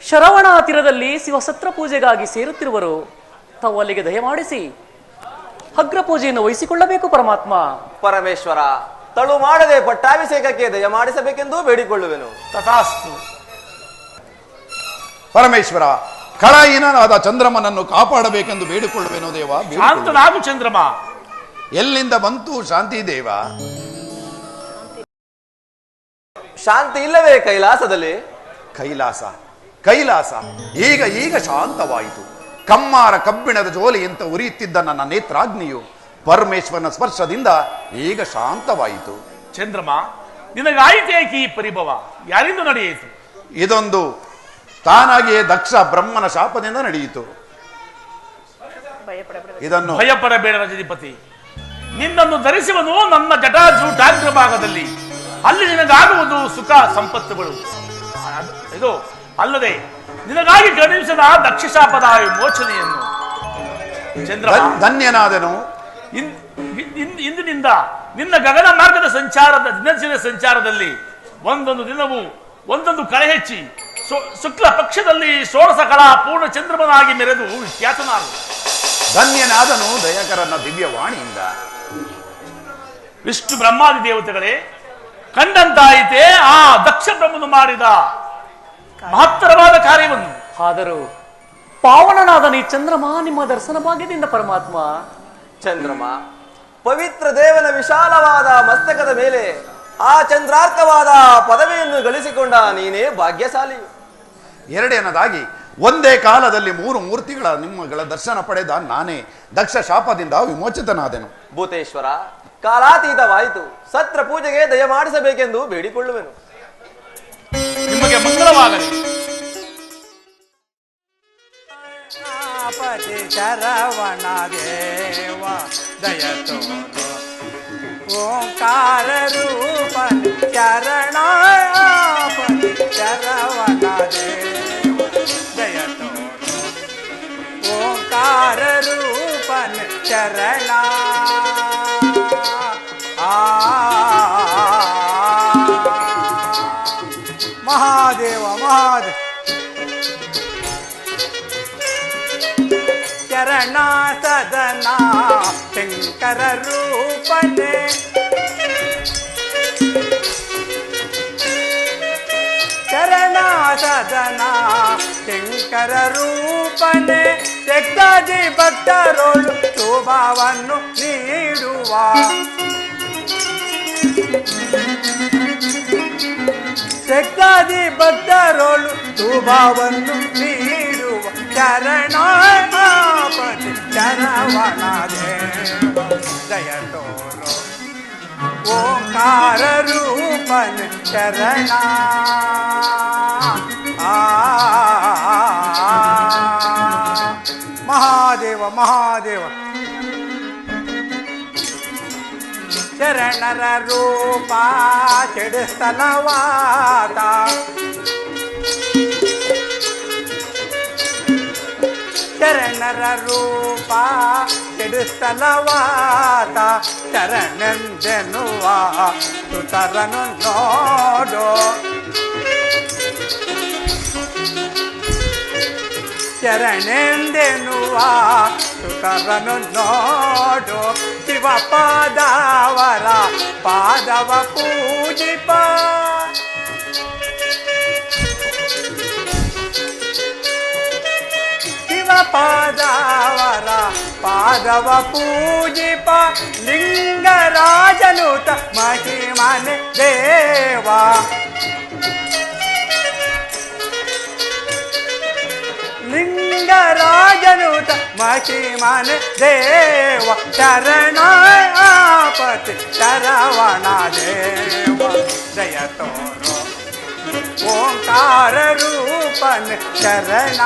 ಶರವಣ ತೀರದಲ್ಲಿ ಶಿವಸತ್ರ ಪೂಜೆಗಾಗಿ ಸೇರುತ್ತಿರುವರು. ತಾವು ಅಲ್ಲಿಗೆ ದಯಮಾಡಿಸಿ ಅಗ್ರ ಪೂಜೆಯನ್ನು ವಹಿಸಿಕೊಳ್ಳಬೇಕು ಪರಮಾತ್ಮ. ಪರಮೇಶ್ವರ, ತಳು ಮಾಡದೆ ಪಟ್ಟಾಭಿಷೇಕಕ್ಕೆ ದಯಮಾಡಿಸಬೇಕೆಂದು ಬೇಡಿಕೊಳ್ಳುವೆನು. ತಥಾಸ್ತು. ಪರಮೇಶ್ವರ, ಕಳಹೀನನಾದ ಚಂದ್ರಮನನ್ನು ಕಾಪಾಡಬೇಕೆಂದು ಬೇಡಿಕೊಳ್ಳುವೆನು ದೇವ. ಶಾಂತನಾಗು ಚಂದ್ರಮ. ಎಲ್ಲಿಂದ ಬಂತು ಶಾಂತಿ ದೇವ? ಶಾಂತಿ ಇಲ್ಲವೇ ಕೈಲಾಸದಲ್ಲಿ? ಕೈಲಾಸ ಕೈಲಾಸ ಈಗ ಶಾಂತವಾಯಿತು. ಕಮ್ಮಾರ ಕಬ್ಬಿಣದ ಜೋಲಿಯಂತ ಉರಿಯುತ್ತಿದ್ದ ನನ್ನ ನೇತ್ರಾಗ್ನಿಯು ಪರಮೇಶ್ವರನ ಸ್ಪರ್ಶದಿಂದ ಈಗ ಶಾಂತವಾಯಿತು. ಚಂದ್ರಮ, ನಿನಗಾಯಿತೇಕೆ ಈ ಪರಿಭವ? ಯಾರಿಂದ ನಡೆಯಿತು? ಇದೊಂದು ತಾನಾಗಿಯೇ ದಕ್ಷ ಬ್ರಹ್ಮನ ಶಾಪದಿಂದ ನಡೆಯಿತು. ಇದನ್ನು ಭಯಪಡಬೇಡ ರಜನಿಪತಿ. ನಿನ್ನನ್ನು ಧರಿಸುವನು ನನ್ನ ಜಟಾಜೂಟಾಗ್ರ ಭಾಗದಲ್ಲಿ. ಅಲ್ಲಿ ನಿನಗಾಗುವುದು ಸುಖ ಸಂಪತ್ತುಗಳು. ಇದು ಅಲ್ಲದೆ ನಿನಗಾಗಿ ಗಣಿಸದ ದಕ್ಷ ಶಾಪದ ವಿಮೋಚನೆಯನ್ನು. ಚಂದ್ರ, ಧನ್ಯನಾದನು. ಇಂದಿನಿಂದ ನಿನ್ನ ಗಗನ ಮಾರ್ಗದ ದಿನಚರಿಯ ಸಂಚಾರದಲ್ಲಿ ಒಂದೊಂದು ದಿನವೂ ಒಂದೊಂದು ಕಳೆ ಹೆಚ್ಚಿ ಶುಕ್ಲ ಪಕ್ಷದಲ್ಲಿ ಷೋಡಶ ಕಲಾ ಪೂರ್ಣ ಚಂದ್ರಮನಾಗಿ ಮೆರೆದು ವಿಖ್ಯಾತನಾದ. ಧನ್ಯನಾದನು ದಯಕರನ ದಿವ್ಯವಾಣಿಯಿಂದ. ವಿಷ್ಣು ಬ್ರಹ್ಮಾದಿ ದೇವತೆಗಳೇ, ಕಂಡಂತಾಯಿತೆ ಆ ದಕ್ಷ ಬ್ರಹ್ಮನು ಮಾಡಿದ ಮಹತ್ತರವಾದ ಕಾರ್ಯವನ್ನು. ಆದರೂ ಪಾವನನಾದ ನೀ ಚಂದ್ರಮ ನಿಮ್ಮ ದರ್ಶನ ಭಾಗ್ಯದಿಂದ ಪರಮಾತ್ಮ. ಚಂದ್ರಮ, ಪವಿತ್ರ ದೇವನ ವಿಶಾಲವಾದ ಮಸ್ತಕದ ಮೇಲೆ ಆ ಚಂದ್ರಾರ್ಕವಾದ ಪದವಿಯನ್ನು ಗಳಿಸಿಕೊಂಡ ನೀನೇ ಭಾಗ್ಯಶಾಲಿ. ಎರಡನೇದಾಗಿ ಒಂದೇ ಕಾಲದಲ್ಲಿ 3 ಮೂರ್ತಿಗಳ ನಿಮ್ಮಗಳ ದರ್ಶನ ಪಡೆದ ನಾನೇ ದಕ್ಷ ಶಾಪದಿಂದ ವಿಮೋಚಿತನಾದೆನು. ಭೂತೇಶ್ವರ, ಕಾಲಾತೀತವಾಯಿತು. ಸತ್ರ ಪೂಜೆಗೆ ದಯಮಾಡಿಸಬೇಕೆಂದು ಬೇಡಿಕೊಳ್ಳುವೆನು. ನಿಮಗೆ ಮಂಗಳವಾಗಲಿ. ಪತಿ ಶರವಣ ದೇವ ದಯತೋ ಓಂಕಾರ ರೂಪ ಶರಣಪತಿ ಶರವಣ ದೇವ ದಯತೋ ಓಂಕಾರ ರೂಪನ ಶರಣ ಮಹಾದೇವ ಮಹಾದೇವ ಶರಣ ಸದನ ಶಂಕರ ರೂಪನೆ ಶರಣ ಸದನ ಶಂಕರ ರೂಪನೆ ಶಕ್ತಾದಿ ಭಕ್ತರೋಳು ಶೋಭಾವನ್ನು ನೀಡುವ ಶಕ್ತಾದಿ ಭಕ್ತರೋಳು ಶೋಭಾವನ್ನು ನೀಡುವ ಶರಣಪತಿ ಶರವಣ ದೇವ ದಯತೋರೋ ಓಂಕಾರ ರೂಪನ ಶರಣ ಮಹಾದೇವ ಮಹಾದೇವ ಶರಣರ ರೂಪ ಚೆಡುಸ್ತಲವಾದ ಶರಣರ ರೂಪ ಚೆಡುಸ್ತಲವಾದ ಶರಣೆಂದೆನ್ನುವ ಸುತರನು ನೋಡು ಶರಣೆಂದೆನ್ನುವ ಸುತರನು ನೋಡು ಶಿವ ಪಾದವರ ಪಾದವ ಪೂಜಿಪ ಶಿವ ಪಾದವರ ಪಾದವ ಪೂಜಿಪ ಲಿಂಗರಾಜನುತ ಮಹಿಮನೆ ದೇವ ಲಿಂಗರಾಜನುತ ಮಹಿಮನೆ ದೇವ ಶರಣಪತಿ ಶರವಣ ದೇವ ದಯತೋರೋ ಓಂಕಾರ ರೂಪನ ಶರಣ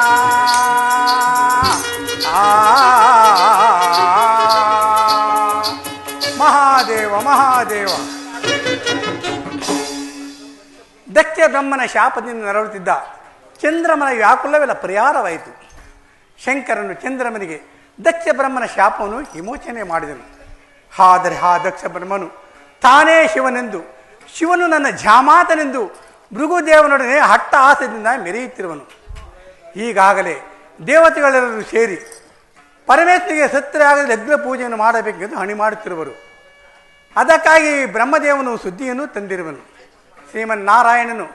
ಮಹಾದೇವ ಮಹಾದೇವ ದಕ್ಷ ಬ್ರಹ್ಮನ ಶಾಪದಿಂದ ನರಳುತ್ತಿದ್ದ ಚಂದ್ರಮನ ವ್ಯಾಕುಲವೆಲ್ಲ ಪರಿಹಾರವಾಯಿತು. ಶಂಕರನು ಚಂದ್ರಮನಿಗೆ ದಕ್ಷ ಬ್ರಹ್ಮನ ಶಾಪವನ್ನು ವಿಮೋಚನೆ ಮಾಡಿದನು. ಆದರೆ ಆ ದಕ್ಷ ಬ್ರಹ್ಮನು ತಾನೇ ಶಿವನೆಂದು, ಶಿವನು ನನ್ನ ಜಾಮಾತನೆಂದು ಭೃಗುದೇವನೊಡನೆ ಹಟ್ಟಹಾಸದಿಂದ ಮೆರೆಯುತ್ತಿರುವನು. ಈಗಾಗಲೇ ದೇವತೆಗಳೆಲ್ಲರೂ ಸೇರಿ ಪರಮೇಶ್ವರಿಗೆ ಸತ್ಯರಾಗದ ಯಜ್ಞ ಪೂಜೆಯನ್ನು ಮಾಡಬೇಕೆಂದು ಹಣಿ ಮಾಡುತ್ತಿರುವರು. ಅದಕ್ಕಾಗಿ ಬ್ರಹ್ಮದೇವನು ಸುದ್ದಿಯನ್ನು ತಂದಿರುವನು. ಶ್ರೀಮನ್ನಾರಾಯಣನು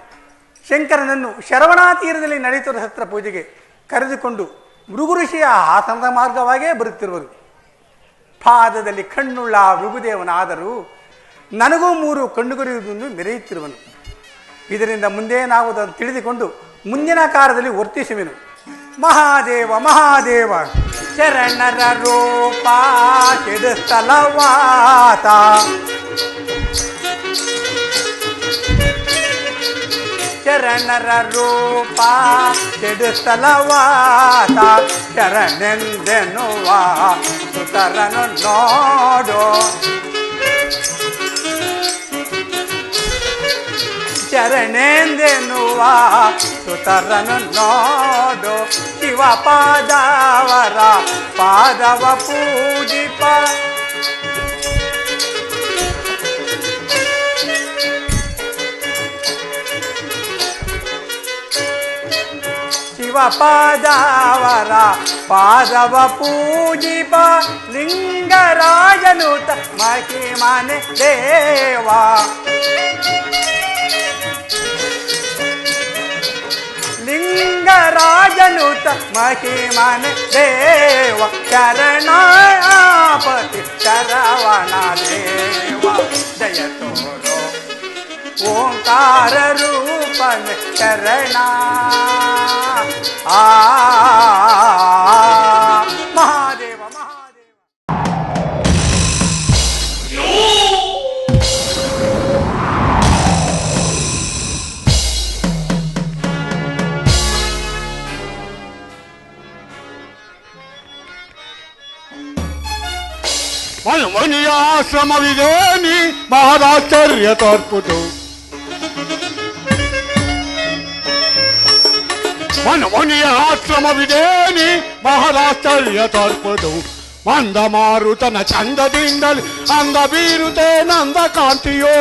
ಶಂಕರನನ್ನು ಶರವಣಾ ತೀರದಲ್ಲಿ ನಡೆಯುತ್ತಿರುವ ಸತ್ರ ಪೂಜೆಗೆ ಕರೆದುಕೊಂಡು ಭೃಗು ಋಷಿಯ ಆಸನದ ಮಾರ್ಗವಾಗೇ ಬರುತ್ತಿರುವರು. ಪಾದದಲ್ಲಿ ಕಣ್ಣುಳ್ಳ ಭೃಗುದೇವನಾದರೂ ನನಗೂ 3 ಕಣ್ಣುಗಳಿರುವುದನ್ನು ಮೆರೆಯುತ್ತಿರುವನು. ಇದರಿಂದ ಮುಂದೇನಾಗುವುದನ್ನು ತಿಳಿದುಕೊಂಡು ಮುಂದಿನ ಕಾರ್ಯದಲ್ಲಿ ವರ್ತಿಸುವೆನು. ಮಹಾದೇವ ಮಹಾದೇವ ಶರಣರ ರೂಪ ಕೆಡುತ್ತಲವಾತ ಶರಣರ ರೂಪ ಕೆಡುತ್ತಲವಾತ ಶರಣೆಂದೆನ್ನುವ ಸುತರನು ನೋಡು ಶರಣೆಂದೆನ್ನುವ ಸುತರನು ನೋಡು ಶಿವ ಪಾದವರ ಪಾದವ ಪೂಜಿಪ ಶಿವ ಪಾದವರ ಪಾದವ ಪೂಜಿಪ ಲಿಂಗರಾಜನುತ ಮಹಿಮನೆ ದೇವ ಜನುತ ಮಹಿಮನ ದೇವ ಶರಣಪತಿ ಶರವಣ ದೇವ ಜಯ ತೋರೋ ಓಂಕಾರ ರೂಪನ ಶರಣ ಮಹಾದೇವ ಮಹಾದೇವ. ಮನಿಯ ಆಶ್ರಮವಿದೇನಿ ಮಹಾರಾಶ್ಚರ್ಯ ತೋರ್ಪುದು ಮನಿಯ ಆಶ್ರಮವಿದೇನಿ ಮಹಾರಾಶ್ಚರ್ಯ ತೋರ್ಪುದು ಮಂದ ಮಾರುತನ ಚಂದದಿಂದಲೇ ಅಂದ ಬೀರುತೆ ನಂದ ಕಾಂತಿಯೋ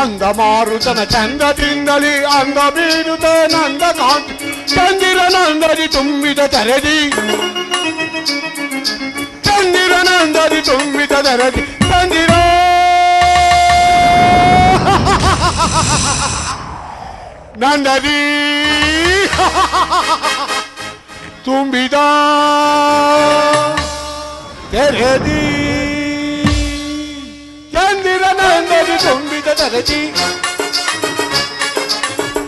ಅಂದ ಮಾರುತನ ಚಂದದಿಂದಲೇ ಅಂದ ಬೀರುತೆ ನಂದ ಕಾಂತಿ ಚಂದಿರನಂದದಿ ತುಂಬಿದ ತೆರೆದಿ ಚಂದಿರನಂದದಿ ತುಂಬಿದ ತೆರೆದಿ ಚಂದಿರ ನಂದದಿ ತುಂಬಿದ ತೆರೆದಿ ಚಂದಿರನಂದದಿ ತುಂಬಿದ ತೆರೆದಿ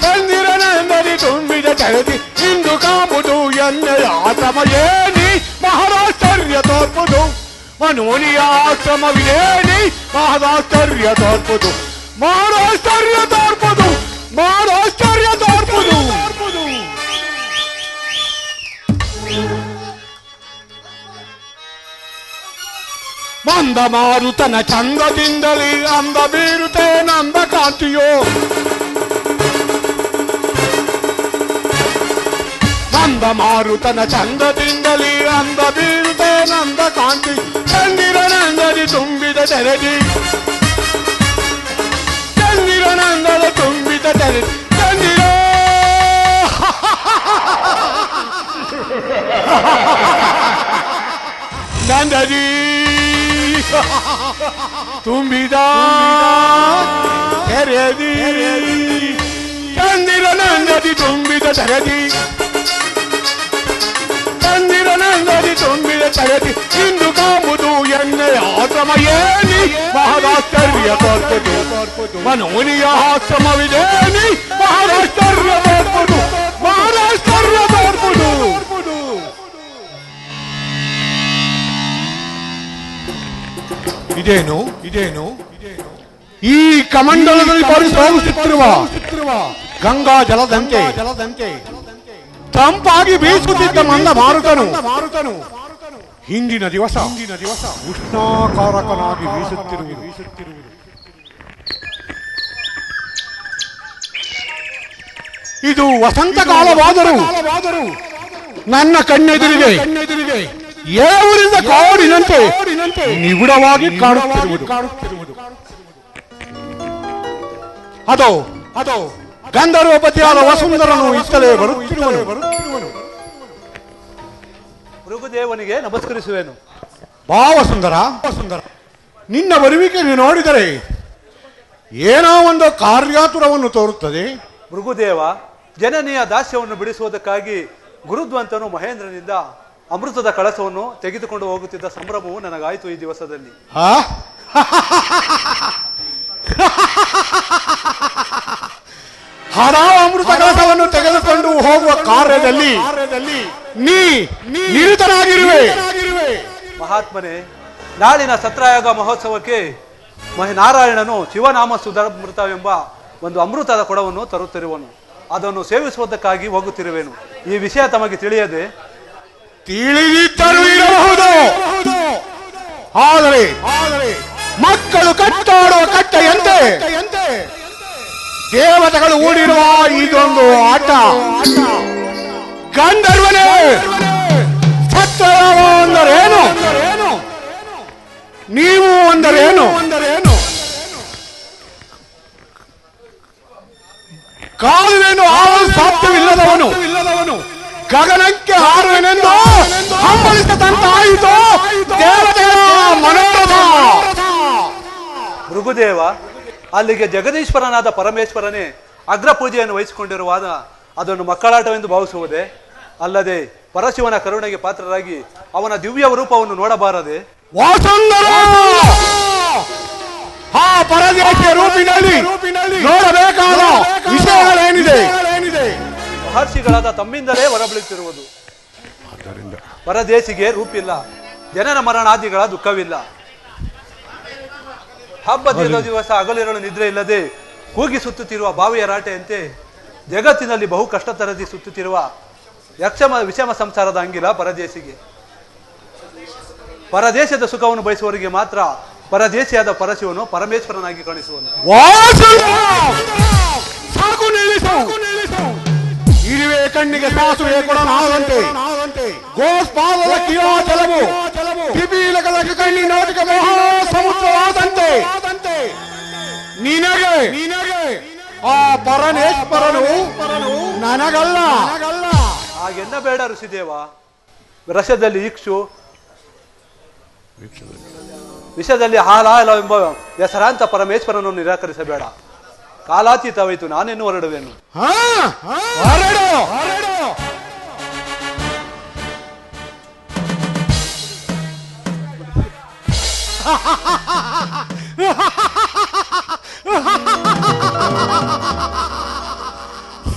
ಚಂದಿರನಂದದಿ ತುಂಬಿದ ತೆರೆದಿ ಇಂದು ಕಾಂಬುದು ಎನ್ನೆಯ ಆಶ್ರಮಯೇನಿ ಮಹಾರಾಶ್ಚರ್ಯ ತೋರ್ಪುದು ಮನೋನಿಯ ಆಶ್ರಮವಿದೇನಿ ಮಹಾರಾಶ್ಚರ್ಯ ತೋರ್ಪುದು ಮಹಾರಾಶ್ಚರ್ಯ ತೋರ್ಪುದು ಮಹಾರಾಶ್ಚರ್ಯ ತೋರ್ಪುದು ಮಂದ ಮಾರುತನ ಚಂದದಿಂದಲೇ ಅಂದ ಬೀರುತೆ ನಂದ ಕಾಂತಿಯೋ ನಂದ ಮಾರುತನ ಚಂದದಿಂದಲೇ ಅಂದ ಬೀರುತೆ ನಂದ ಕಾಂತಿ ಚಂದಿರನಂದದಿ ತುಂಬಿದ ತೆರೆದಿ ಚಂದಿರನಂದದ ತುಂಬಿದ ತೆರೆದಿ ಚಂದಿರ ನಂದದಿ ತುಂಬಿದ ತೆರೆದಿ ಚಂದಿರನಂದದಿ ತುಂಬಿದ ತೆರೆದಿ ಚಂದಿರನಂದದಿ ತುಂಬಿದ ತೆರೆದಿ ಇಂದು ಕಾಂಬುದು ಎನ್ನೆಯ ಆಶ್ರಮಯೇನಿ ಮಹಾರಾಶ್ಚರ್ಯ ತೋರ್ಪುದು ಮನೋನಿಯ ಆಶ್ರಮವಿದೇನಿ ಮಹಾರಾಶ್ಚರ್ಯ ತೋರ್ಪುದು ಮಹಾರಾಶ್ಚರ್ಯ ತೋರ್ಪುದು ಇದೇನು ಇದೇನು ಈ ಕಮಂಡಲದಲ್ಲಿ ಪರಿಸೋಗುತ್ತಿರುವ ಗಂಗಾ ಜಲದಂತೆ ತಂಪಾಗಿ ಬೀಸುತ್ತಿದ್ದ ಮಂದ ಮಾರುತನು ಹಿಂದಿನ ದಿವಸ ಉಷ್ಣಾಕಾರಕನಾಗಿ ಬೀಸುತ್ತಿರುವುದು ಇದು ವಸಂತ ಕಾಲವಾದರೂ ನನ್ನ ಕಣ್ಣೆದುರಿಗೆ ಏವರಿಂದ ಕಾಡಿನಂತೆ ನಿಬಿಡವಾಗಿ ಕಾಣುತ್ತಿರುವುದು ಅದೋ ಗಂಧರ್ವಪತಿಯಾದ ವಸುಂಧರನು ಇತ್ತಲೇ ಬರುತ್ತಿರುವನು. ಮೃಗುದೇವನಿಗೆ ನಮಸ್ಕರಿಸುವೆನು. ಬಾ ವಸುಂಧರ, ನಿನ್ನ ಬರುವಿಕೆ ನೋಡಿದರೆ ಏನೋ ಒಂದು ಕಾರ್ಯಾತುರವನ್ನು ತೋರುತ್ತದೆ. ಮೃಗುದೇವ, ಜನನಿಯ ದಾಸ್ಯವನ್ನು ಬಿಡಿಸುವುದಕ್ಕಾಗಿ ಗುರುದ್ವಂತನು ಮಹೇಂದ್ರನಿಂದ ಅಮೃತದ ಕಳಸವನ್ನು ತೆಗೆದುಕೊಂಡು ಹೋಗುತ್ತಿದ್ದ ಸಂಭ್ರಮವು ನನಗಾಯಿತು ಈ ದಿವಸದಲ್ಲಿ. ಅಮೃತ ಕಳಸವನ್ನು ತೆಗೆದುಕೊಂಡು ಹೋಗುವ ಕಾರ್ಯದಲ್ಲಿ ನಿರತನಾಗಿರುವೆ. ಮಹಾತ್ಮನೇ, ನಾಳಿನ ಸತ್ರಾಯಾಗ ಮಹೋತ್ಸವಕ್ಕೆ ನಾರಾಯಣನು ಶಿವನಾಮ ಸುಧಾಮೃತ ಎಂಬ ಒಂದು ಅಮೃತದ ಕೊಡವನ್ನು ತರುತ್ತಿರುವನು. ಅದನ್ನು ಸೇವಿಸುವುದಕ್ಕಾಗಿ ಹೋಗುತ್ತಿರುವೆನು. ಈ ವಿಷಯ ತಮಗೆ ತಿಳಿಯದೆ? ತಿಳಿದಿದ್ದರೂ ಇರಬಹುದು, ಆದರೆ ಮಕ್ಕಳು ಕಟ್ಟಾಡುವ ಕಟ್ಟೆಯಂತೆ ದೇವತೆಗಳು ಹೂಡಿರುವ ಇದೊಂದು ಆಟ. ಗಂಧರ್ವನೇ, ಸತ್ಯಯಾಗ ಅಂದರೇನು? ನೀವು ಅಂದರೇನು? ಕಾಲುವೇನು ಆಳಲು ಸಾಧ್ಯವಿಲ್ಲದವನು ಗಗನಕ್ಕೆ ಹಾರುವೆನೆಂದು ಹಂಬಲಿಸದಂತಾಯಿತು ದೇವತೆಗಳ ಮನೋರಥ. ಮೃಗುದೇವ, ಅಲ್ಲಿಗೆ ಜಗದೀಶ್ವರನಾದ ಪರಮೇಶ್ವರನೇ ಅಗ್ರ ಪೂಜೆಯನ್ನು ವಹಿಸಿಕೊಂಡಿರುವಾಗ ಅದನ್ನು ಮಕ್ಕಳಾಟವೆಂದು ಭಾವಿಸುವುದೇ? ಅಲ್ಲದೆ ಪರಶಿವನ ಕರುಣೆಗೆ ಪಾತ್ರರಾಗಿ ಅವನ ದಿವ್ಯ ರೂಪವನ್ನು ನೋಡಬಾರದೆ? ಆ ಪರದೇಶಿಯ ರೂಪಿನಲ್ಲಿ ನೋಡಬೇಕಾದ ವಿಷಯಗಳೇನಿದೆ? ಮಹರ್ಷಿಗಳಾದ ತಮ್ಮಿಂದಲೇ ಹೊರಬೀಳುತ್ತಿರುವುದು. ಪರದೇಶಿಗೆ ರೂಪಿಲ್ಲ, ಜನನ ಮರಣಾದಿಗಳ ದುಃಖವಿಲ್ಲ. ಹಬ್ಬದ ದಿವಸ ಹಗಲಿರಲು ನಿದ್ರೆ ಇಲ್ಲದೆ ಕೂಗಿ ಸುತ್ತುತ್ತಿರುವ ಬಾವಿಯ ರಾಟೆಯಂತೆ ಜಗತ್ತಿನಲ್ಲಿ ಬಹು ಕಷ್ಟ ತರದಿ ಸುತ್ತುತ್ತಿರುವ ವಿಷಮ ಸಂಸಾರದ ಅಂಗಿಲ ಪರದೇಶಿಗೆ. ಪರದೇಶದ ಸುಖವನ್ನು ಬಯಸುವವರಿಗೆ ಮಾತ್ರ ಪರದೇಶಿಯಾದ ಪರಶಿವನು ಪರಮೇಶ್ವರನಾಗಿ ಕಾಣಿಸುವನು. ಇರುವೆ ಕಣ್ಣಿಗೆ ಸಾಸುವೆ ಕೊಡನಾದಂತೆ ಗೋಸ್ಪಾದದ ಕಿರಾಚಲವು ಪಿಪೀಲಕದ ಕಣ್ಣಿನೊಳಗೆ ಮಹಾ ಸಮುದ್ರವಾದಂತೆ ನಿನಗೆ ಆ ಪರಮೇಶ್ವರನು ನನಗಲ್ಲ. ಹಾಗೆನ್ನಬೇಡ ಋಷಿದೇವ. ರಸದಲ್ಲಿ ಇಕ್ಷು, ವಿಷದಲ್ಲಿ ಹಾಲಾಲ ಎಂಬ ಹೆಸರಾಂತ ಪರಮೇಶ್ವರನನ್ನು ನಿರಾಕರಿಸಬೇಡ. ಕಾಲಾತೀತವಾಯಿತು, ನಾನೇನು ಹೊರಡುವೆನು.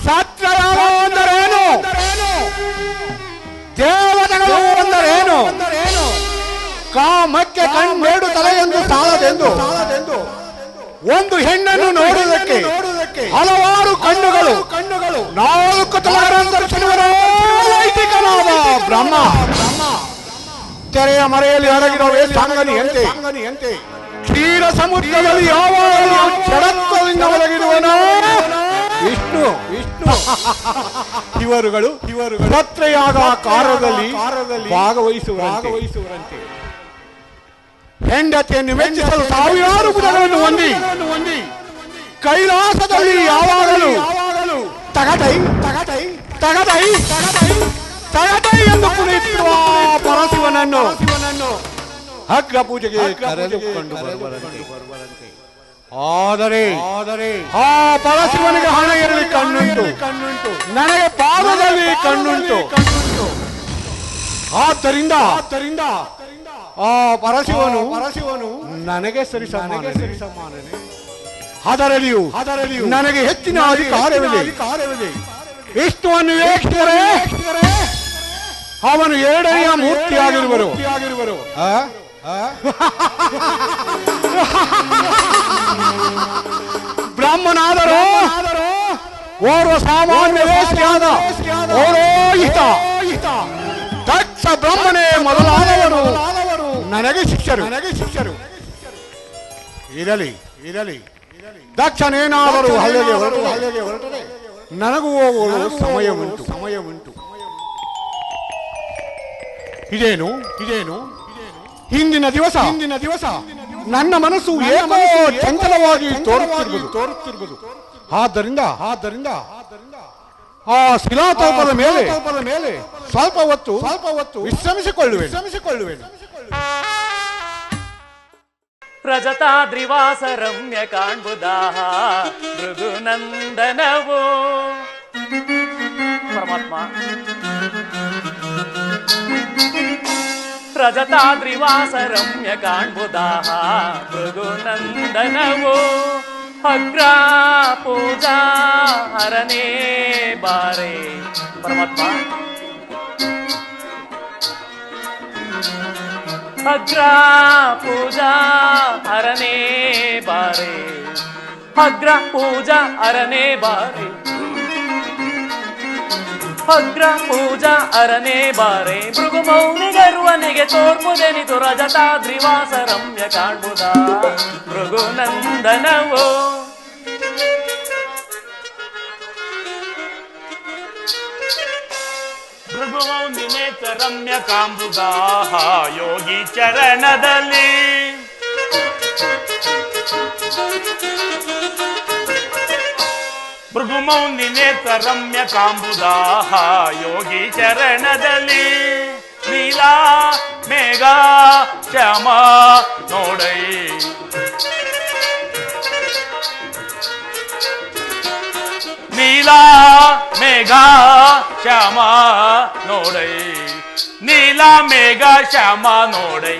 ಸತ್ಯರಾಮ ಎಂದರೇನು? ದೇವತೆಗಳು ಎಂದರೇನು? ಕಾಮಕ್ಕೆ ಕಣ್ಬೇಡು ತಲೆ ಎಂದು ಸಾಲದೆಂದು ಒಂದು ಹೆಣ್ಣನ್ನು ನೋಡುವುದಕ್ಕೆ ಹಲವಾರು ಕಣ್ಣುಗಳು 4 ತಲೆಗಳಂತರಿಸಿರುವರ ವೈದಿಕನಾದ ಬ್ರಹ್ಮ ತೆರೆಯ ಮರೆಯಲ್ಲಿ ಅಡಗಿರುವ ಸಾಂಗನಿಯಂತೆ ಕ್ಷೀರ ಸಮುದ್ರದಲ್ಲಿ ಯಾವಾಗಲೂ ಜಡತ್ವದಿಂದ ಒಳಗಿರುವನೋ ವಿಷ್ಣು. ಇವರುಗಳು ಸತ್ರೆಯಾಗ ಕಾರ್ಯದಲ್ಲಿ ಭಾಗವಹಿಸುವರಂತೆ ಹೆಂಡತಿಯನ್ನು ಮೆಚ್ಚಿಸಲು ಸಾವಿರಾರು ಬುಧಗಳನ್ನು ಹೊಂದಿ ಕೈಲಾಸದಲ್ಲಿ ಯಾವಾಗಲೂ ತಗದೈ ಎಂದು ಕುಣಿಯುವ ಪರಶಿವನನ್ನು ಅಗ್ರ ಪೂಜೆಗೆ ಕರೆದುಕೊಂಡು ಬರುವರಂತೆ. ಆದರೆ ಆ ಪರಶಿವನಿಗೆ ಹಣ ಇರಲಿ ಕಣ್ಣುಂಟು, ನನಗೆ ಪಾದದಲ್ಲಿ ಕಣ್ಣುಂಟು. ಆದ್ದರಿಂದ ಆ ಪರಶಿವನು ನನಗೆ ಸರಿಸಮಾನನೆ. ಅದರಲ್ಲಿಯೂ ನನಗೆ ಹೆಚ್ಚಿನ ಅಧಿಕಾರವಿದೆ. ವಿಷ್ಣುವನ್ನು ವೀಕ್ಷಿಸಿದರೆ ಅವನು 2ನೇ ಮೂರ್ತಿಯಾಗಿರುವರು. ಬ್ರಹ್ಮನಾದರೂ ಓರ್ವ ಸಾಮಾನ್ಯ ವೇಷಿಯಾದ ಪೌರೋಹಿತ ದಕ್ಷ ಬ್ರಹ್ಮನೇ ಮೊದಲಾದವರು ನನಗೆ ಶಿಷ್ಯರು. ಇರಲಿ ದಕ್ಷನೇನಾದರೂ ಹಲ್ಲೆಗೆ ಹೊರಟರೆ ನನಗೂ ಹೋಗುವ ಸಮಯ ಉಂಟು. ಇದೇನು ಹಿಂದಿನ ದಿವಸ ನನ್ನ ಮನಸ್ಸು ಏಕೋ ಚಂಚಲವಾಗಿ ತೋರುತ್ತಿರುವುದು. ಆದ್ದರಿಂದ ಆ ಶಿಲಾತೋಪದ ಮೇಲೆ ಸ್ವಲ್ಪ ಹೊತ್ತು ವಿಶ್ರಮಿಸಿಕೊಳ್ಳುವೆ. ರಜತಾದ್ರಿವಾಸ ರಮ್ಯ ಕಾಣ್ಬುದಾಹ ಮೃದುನಂದನವೋ. ಪರಮಾತ್ಮ ರಜತಾದ್ರಿವಾಸ ರಮ್ಯ ಕಾಣ್ಬುದಾಹ ಮೃದುನಂದನವೋ. ಅಗ್ರ ಪೂಜಾ ಹರನೇ ಬಾರೆ. ಪರಮಾತ್ಮ ಅಗ್ರ ಪೂಜಾ ಹರನೇ ಬಾರೆ. ಅಗ್ರ ಪೂಜಾ ಹರನೇ ಬಾರೆ. ಅಗ್ರ ಪೂಜಾ ಅರನೇ ಬಾರೆ. ಮೃಗು ಮೌನಿಗರುವನಿಗೆ ತೋರ್ಪುದೆನಿತು ರಜತಾದ್ರಿವಾಸ ರಮ್ಯ ಕಾಣ್ಬುದ ಮೃಗುನಂದನವೋ. ಭೃಗುಮೌನಿನೇತ ರಮ್ಯ ಕಾಂಬುದ ಯೋಗಿ ಚರಣದಲ್ಲಿ. ಭೃಗುಮೌನಿನೇತ ರಮ್ಯ ಕಾಂಬುದಾಹ ಯೋಗಿ ಚರಣದಲ್ಲಿ. ಲೀಲಾ ಮೇಘ ಶ್ಯಾಮ ನೋಡೈ. ಮೇಘ ಶ್ಯಾಮ ನೋಡೈ ನೀಲ ಮೇಘ ಶ್ಯಾಮ ನೋಡೈ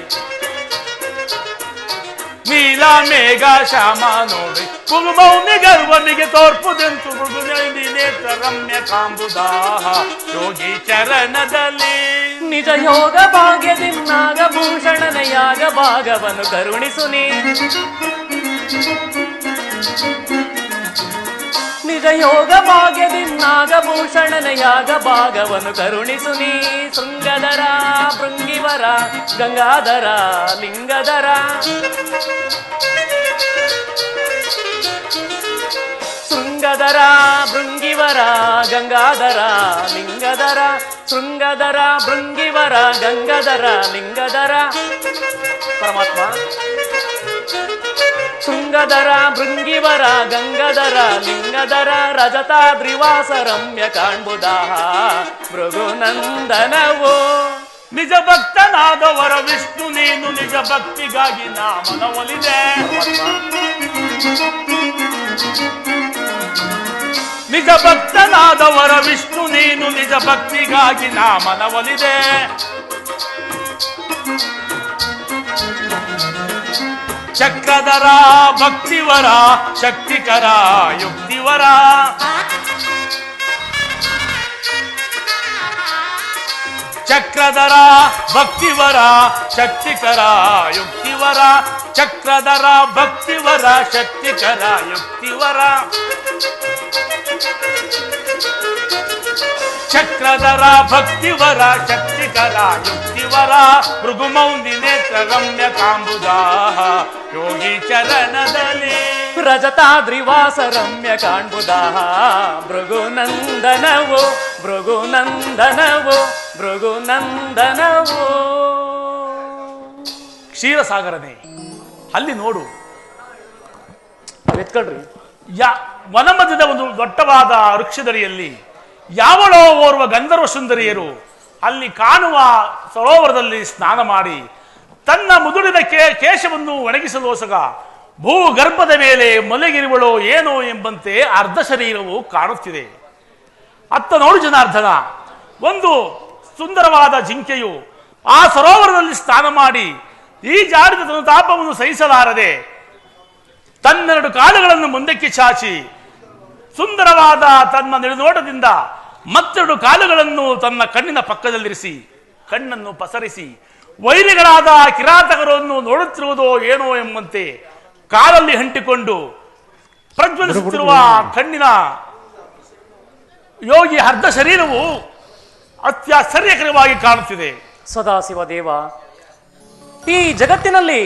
ನೀಲ ಮೇಘ ಶ್ಯಾಮ ನೋಡೈ ಕುಗುಮೌನಿ ಗರ್ವನಿಗೆ ತೋರ್ಪುದೆಂತು ನೇತ್ರ ರಮ್ಯ ಕಾಂಬುದಾಹ ಯೋಗಿ ಚರಣದಲ್ಲಿ ನಿಜ ಯೋಗ ಭಾಗ್ಯದಿನ್ನಾಗ ಭೂಷಣನೆಯಾಗ ಭಾಗವನ್ನು ಕರುಣಿಸು ನೀ ನಿಜ ಯೋಗ ಭಾಗ್ಯದಿನ್ನಾಗ ಭೂಷಣನೆಯಾಗ ಭಾಗವನ್ನು ಕರುಣಿಸು ನೀ ಶೃಂಗಧರ ಭೃಂಗಿವರ ಗಂಗಾಧರ ಲಿಂಗಧರ ಶೃಂಗಧರ ಭೃಂಗಿವರ ಗಂಗಾಧರ ಲಿಂಗಧರ ಶೃಂಗಧರ ಭೃಂಗಿವರ ಗಂಗಾಧರ ಲಿಂಗಧರ ಪರಮಾತ್ಮ ಶೃಂಗಧರ ಭೃಂಗಿವರ ಗಂಗಾಧರ ಲಿಂಗಧರ ರಜತಾದ್ರಿವಾಸ ರಮ್ಯ ಕಾಣ್ಬುದಾಹ ಭೃಗುನಂದನವು ನಿಜ ಭಕ್ತನಾದವರ ವಿಷ್ಣು ನೀನು ನಿಜ ಭಕ್ತಿಗಾಗಿ ನಾ ಮನವೊಲಿದೆ ನಿಜ ಭಕ್ತನಾದವರ ವಿಷ್ಣು ನೀನು ನಿಜ ಭಕ್ತಿಗಾಗಿ ನಾ ಮನವೊಲಿದೆ ಚಕ್ರಧರ ಭಕ್ತಿವರ ಶಕ್ತಿಕರ ಯುಕ್ತಿವರ ಚಕ್ರಧರ ಭಕ್ತಿವರ ಶಕ್ತಿಕರ ಯುಕ್ತಿವರ ಚಕ್ರಧರ ಭಕ್ತಿವರ ಶಕ್ತಿಕರ ಯುಕ್ತಿವರ ಚಕ್ರಧರ ಭಕ್ತಿವರ ಶಕ್ತಿಕರ ಯುಕ್ತಿವರ ಭೃಗುಮೌನಿ ನೇತ್ರ ರಮ್ಯ ಕಾಂಬುದಾಹ ಯೋಗಿ ಚರಣದಲ್ಲಿ ರಜತಾದ್ರಿವಾಸ ರಮ್ಯ ಕಾಣ್ಬುದಾಹ ಭೃಗುನಂದನವು ಭೃಗುನಂದನವು ಭೃಗುನಂದನವು ಕ್ಷೀರಸಾಗರನೇ ಅಲ್ಲಿ ನೋಡು ಎತ್ಕೊಳ್ರಿ ವನಮಧ್ಯದ ಒಂದು ದೊಡ್ಡವಾದ ವೃಕ್ಷದಡಿಯಲ್ಲಿ ಯಾವಳೋ ಓರ್ವ ಗಂಧರ್ವ ಸುಂದರಿಯರು ಅಲ್ಲಿ ಕಾಣುವ ಸರೋವರದಲ್ಲಿ ಸ್ನಾನ ಮಾಡಿ ತನ್ನ ಮುದುಡಿದ ಕೇಶವನ್ನು ಒಣಗಿಸಲೋಸಗ ಭೂಗರ್ಭದ ಮೇಲೆ ಮಲಗಿರುವಳೋ ಏನೋ ಎಂಬಂತೆ ಅರ್ಧ ಶರೀರವು ಕಾಣುತ್ತಿದೆ. ಅತ್ತ ನೋಡು ಜನಾರ್ದನ, ಒಂದು ಸುಂದರವಾದ ಜಿಂಕೆಯು ಆ ಸರೋವರದಲ್ಲಿ ಸ್ನಾನ ಮಾಡಿ ಈ ಜಾಡಿದ ತನ್ನ ತಾಪವನ್ನು ಸಹಿಸಲಾರದೆ ತನ್ನೆರಡು ಕಾಲುಗಳನ್ನು ಮುಂದಕ್ಕೆ ಚಾಚಿ ಸುಂದರವಾದ ತನ್ನ ನಿಡುನೋಟದಿಂದ ಮತ್ತೆರಡು ಕಾಲುಗಳನ್ನು ತನ್ನ ಕಣ್ಣಿನ ಪಕ್ಕದಲ್ಲಿರಿಸಿ ಕಣ್ಣನ್ನು ಪಸರಿಸಿ ವೈರಿಗಳಾದ ಕಿರಾತಕರನ್ನು ನೋಡುತ್ತಿರುವುದೋ ಏನೋ ಎಂಬಂತೆ ಕಾಲಲ್ಲಿ ಅಂಟಿಕೊಂಡು ಪ್ರಜ್ವಲಿಸುತ್ತಿರುವ ಕಣ್ಣಿನ ಯೋಗಿ ಅರ್ಧ ಶರೀರವು ಅತ್ಯಾಶ್ಚರ್ಯಕರವಾಗಿ ಕಾಣುತ್ತಿದೆ. ಸದಾಶಿವ ದೇವ, ಈ ಜಗತ್ತಿನಲ್ಲಿ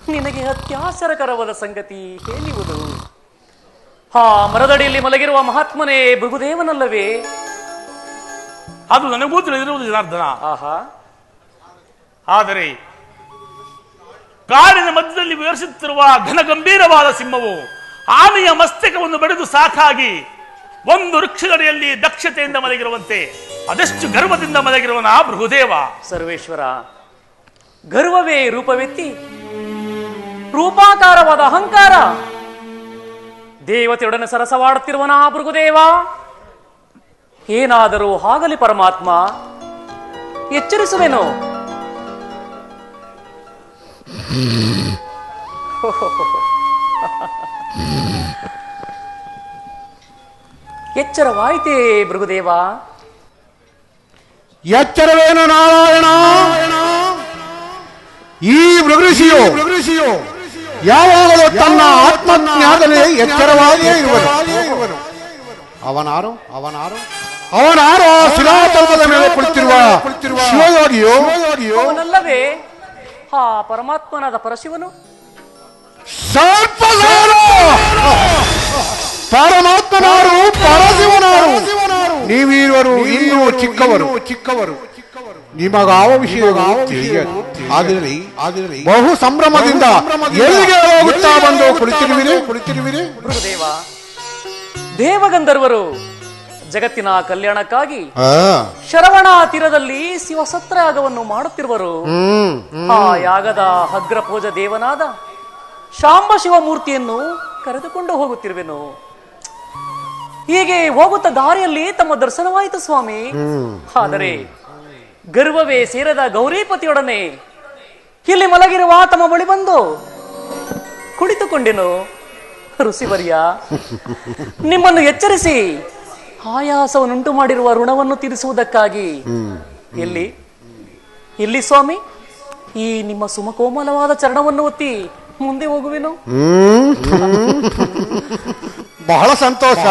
ನಿನಗೆ ಅತ್ಯಾಶ್ಚರ್ಯಕರವಾದ ಸಂಗತಿ ಹೇಳುವುದು. ಆ ಮರದಡಿಯಲ್ಲಿ ಮಲಗಿರುವ ಮಹಾತ್ಮನೇ ಭೃಗುದೇವನಲ್ಲವೇ? ಅದು ನನಗೂ ತಿಳಿದಿರುವುದು ಜನಾರ್ದನ. ಆಹಾ, ಆದರೆ ಕಾಡಿನ ಮಧ್ಯದಲ್ಲಿ ವಿವರಿಸುತ್ತಿರುವ ಘನಗಂಭೀರವಾದ ಸಿಂಹವು ಆನೆಯ ಮಸ್ತಕವನ್ನು ಬಡಿದು ಸಾಕಾಗಿ ಒಂದು ವೃಕ್ಷದಡಿಯಲ್ಲಿ ದಕ್ಷತೆಯಿಂದ ಮಲಗಿರುವಂತೆ ಅದೆಷ್ಟು ಗರ್ವದಿಂದ ಮಲಗಿರುವನ ಭೃಗುದೇವ. ಸರ್ವೇಶ್ವರ, ಗರ್ವವೇ ರೂಪವೆತ್ತಿ ರೂಪಾಕಾರವಾದ ಅಹಂಕಾರ ದೇವತೆಯೊಡನೆ ಸರಸವಾಡುತ್ತಿರುವನ ಭೃಗುದೇವ. ಏನಾದರೂ ಆಗಲಿ ಪರಮಾತ್ಮ, ಎಚ್ಚರಿಸುವೆನು. ಎಚ್ಚರವಾಯಿತೇ ಭೃಗುದೇವ? ಎಚ್ಚರವೇನು ನಾರಾಯಣ? ಈ ಮೃಗಋಷಿಯು ಯಾವಾಗಲೂ ತನ್ನ ಆತ್ಮಜ್ಞಾನದಲ್ಲಿ ಎಚ್ಚರವಾಗಿಯೇ ಇರುವನು. ಅವನಾರು ಶಿಲಾತಲ್ಪದ ಮೇಲೆ ಕುಳಿತಿರುವ ಶಿವಯೋಗಿಯು ಅವನಲ್ಲವೇ ಆ ಪರಮಾತ್ಮನಾದ ಪರಶಿವನು? ಪರಮಾತ್ಮನಾರು ಪರಶಿವನಾರು ನೀವಿರುವರು ಇನ್ನೂ ಚಿಕ್ಕವರು ನಿಮಗಾವ ವಿಷಯ ತಿಳಿಯಲಿ. ಬಹು ಸಂಭ್ರಮದಿಂದ ಎಲ್ಲಿಗೆ ಹೋಗುತ್ತಾ ಬಂದು ಕುಳಿತಿರುವಿರಿ? ಭೃಗುದೇವ, ದೇವಗಂಧರ್ವರು ಜಗತ್ತಿನ ಕಲ್ಯಾಣಕ್ಕಾಗಿ ಶರವಣ ತೀರದಲ್ಲಿ ಶಿವಸತ್ರ ಯಾಗವನ್ನು ಮಾಡುತ್ತಿರುವರು. ಆ ಯಾಗದ ಅಗ್ರಪೂಜ ದೇವನಾದ ಶಾಂಬ ಶಿವಮೂರ್ತಿಯನ್ನು ಕರೆದುಕೊಂಡು ಹೋಗುತ್ತಿರುವೆನು. ಹೀಗೆ ಹೋಗುತ್ತಾ ದಾರಿಯಲ್ಲಿ ತಮ್ಮ ದರ್ಶನವಾಯಿತು ಸ್ವಾಮಿ. ಆದರೆ ಗರ್ವವೇ ಸೇರದ ಗೌರಿಪತಿಯೊಡನೆ ಇಲ್ಲಿ ಮಲಗಿರುವ ತಮ್ಮ ಬಳಿ ಬಂದು ಕುಳಿತುಕೊಂಡೆನು. ಋಷಿವರ್ಯ, ನಿಮ್ಮನ್ನು ಎಚ್ಚರಿಸಿ ಆಯಾಸವನ್ನುಂಟು ಮಾಡಿರುವ ಋಣವನ್ನು ತೀರಿಸುವುದಕ್ಕಾಗಿ ಎಲ್ಲಿ ಸ್ವಾಮಿ ಈ ನಿಮ್ಮ ಸುಮಕೋಮಲವಾದ ಚರಣವನ್ನು ಒತ್ತಿ ಮುಂದೆ ಹೋಗುವೆನು. ಬಹಳ ಸಂತೋಷ.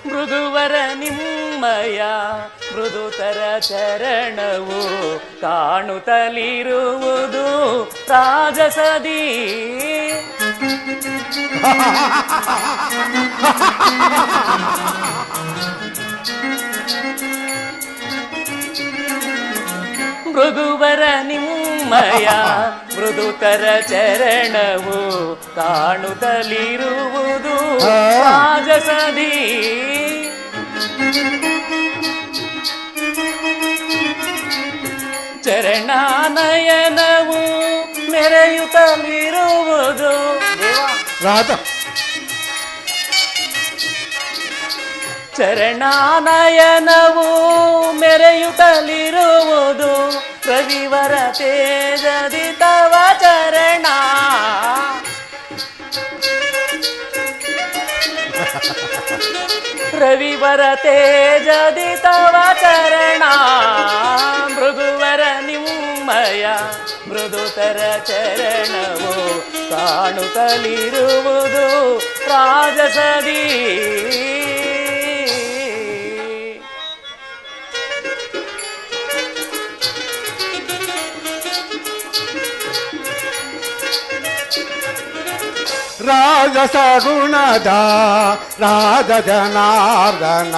ಮೃದುವರ ನಿಮ್ಮಯ ಮೃದುತರ ಚರಣವು ಕಾಣುತ್ತಲಿರುವುದು ರಾಜಸದಿ. ಮೃದುವರ ನಿಮ್ಮಯ ಮೃದುತರ ಚರಣವು ಕಾಣುತ್ತಲಿರುವುದು ರಾಜಸದಿ. ಚರಣಾನಯನವು ಮೆರೆಯುತ್ತಲಿರುವುದು ರಾಜ. ಚರಣಾನಯನವು ಮೆರೆಯುತ್ತಲಿರುವುದು ರವಿವರ ತೇಜದಿ ತವ ಚರಣ. ರವಿವರ ತೇಜದಿ ತವ ಚರಣ. ಮೃದುವರ ನಿಮ್ಮಯ ಮೃದುತರ ಚರಣವು ಕಾಣುತ್ತಲಿರುವುದು ರಾಜಸದಿ. ರಾಜಸ ಗುಣದ ರಾಜ ಜನಾರ್ದನ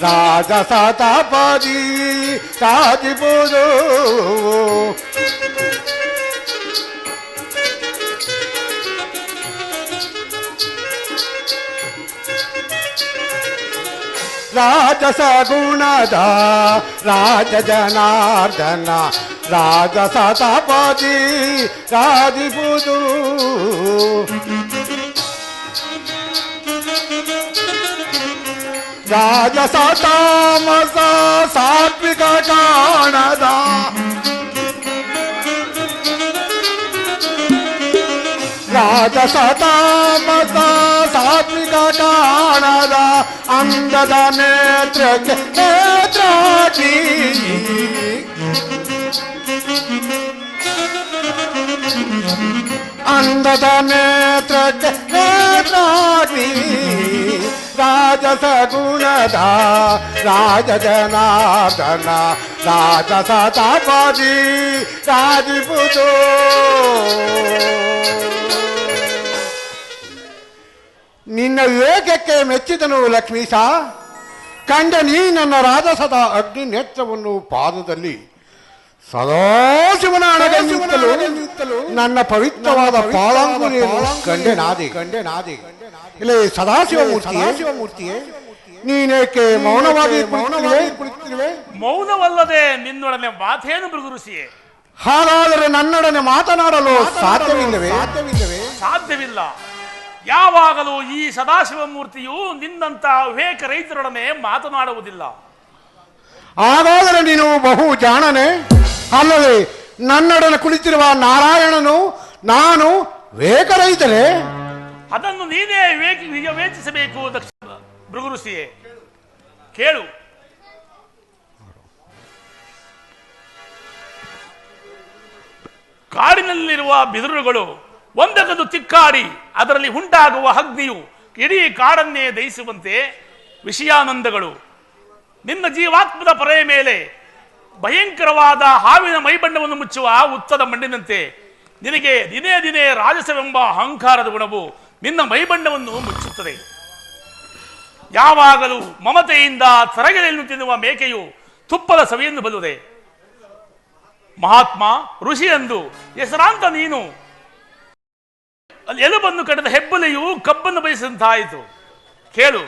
ರಾಜಸ ತಪದಿ ರಾಜಿಬುದು. ರಾಜಸ ಗುಣದ ರಾಜ ಜನಾರ್ದನ ರಾಜಸ ತಪದಿ ರಾಜಿಬುದು. ರಾಜಸ ತಾಮಸ ಸಾತ್ವಿಕ ಕಾಣದ ರಾಜಸ ತಾಮಸ ಸಾತ್ವಿಕ ಕಾಣದ ಅಂದದ ನೇತ್ರಕ್ಕೆ ನೇತ್ರಾಟಿ. ಅಂದದ ನೇತ್ರಕ್ಕೆ ನೇತ್ರಾಟಿ. ರಾಜಸ ಗುಣದ ರಾಜ ಜನಾರ್ದನ ರಾಜಸ ತಪದಿ ರಾಜಿಬುದು. ನಿನ್ನ ವಿವೇಕಕ್ಕೆ ಮೆಚ್ಚಿದನು ಲಕ್ಷ್ಮೀಶ. ಕಂಡ ನೀ ನನ್ನ ರಾಜಸದ ಅಗ್ನಿ ನೇತ್ರವನ್ನು ಪಾದದಲ್ಲಿ ಸದಾಶಿವನ ಅಣಗಲಿಯುತ್ತಲೂ ನನ್ನ ಪವಿತ್ರವಾದ ಪಾದಾಂಗುಲಿಯನ್ನು ಕಂಡೆನಾದೆ. ಇಲ್ಲಿ ಸದಾಶಿವ ಮೂರ್ತಿಯೇ, ನೀನೇಕೆ ಮೌನವಾಗಿ ಕುಳಿತಿರುವೆ? ಮೌನವಲ್ಲದೆ ನಿನ್ನೊಡನೆ ಮಾತೇನು ಮೃಗಋಷಿಯೇ? ಹಾಗಾದರೆ ನನ್ನೊಡನೆ ಮಾತನಾಡಲು ಸಾಧ್ಯವಿಲ್ಲವೇ? ಸಾಧ್ಯವಿಲ್ಲ. ಯಾವಾಗಲೂ ಈ ಸದಾಶಿವ ಮೂರ್ತಿಯು ನಿನ್ನಂತ ವಿವೇಕ ರೈತರೊಡನೆ ಮಾತನಾಡುವುದಿಲ್ಲ. ಹಾಗಾದರೆ ನೀನು ಬಹು ಜಾಣನೆ ಅಲ್ಲವೇ? ನನ್ನೊಡನೆ ಕುಳಿತಿರುವ ನಾರಾಯಣನು ನಾನು ವಿವೇಕರಹಿತನೇ? ಅದನ್ನು ನೀನೇ ವಿವೇಚಿಸಬೇಕು ಭೃಗುಋಷಿಯೇ. ಕೇಳು. ಕಾಡಿನಲ್ಲಿರುವ ಬಿದಿರುಗಳು ಒಂದಗದು ತಿಕ್ಕಾಡಿ ಅದರಲ್ಲಿ ಉಂಟಾಗುವ ಅಗ್ನಿಯು ಇಡೀ ಕಾಡನ್ನೇ ದಹಿಸುವಂತೆ ವಿಷಯಾನಂದಗಳು ನಿನ್ನ ಜೀವಾತ್ಮದ ಪೊರೆಯ ಮೇಲೆ ಭಯಂಕರವಾದ ಹಾವಿನ ಮೈಬಣ್ಣವನ್ನು ಮುಚ್ಚುವ ಉತ್ತದ ಮಣ್ಣಿನಂತೆ ನಿನಗೆ ದಿನೇ ದಿನೇ ರಾಜಸವೆಂಬ ಅಹಂಕಾರದ ಗುಣವು ನಿನ್ನ ಮೈಬಣ್ಣವನ್ನು ಮುಚ್ಚುತ್ತದೆ. ಯಾವಾಗಲೂ ಮಮತೆಯಿಂದ ತರಗೆಲೆಯನ್ನು ತಿನ್ನುವ ಮೇಕೆಯು ತುಪ್ಪದ ಸವಿಯನ್ನು ಬಲ್ಲುದೆ. ಮಹಾತ್ಮ ಋಷಿ ಎಂದು ಹೆಸರಾಂತ ನೀನು ಎಲುಬನ್ನು ಕಡಿದ ಹೆಬ್ಬುಲಿಯು ಕಬ್ಬನ್ನು ಬಯಸಿದಂತಾಯಿತು. ಕೇಳು.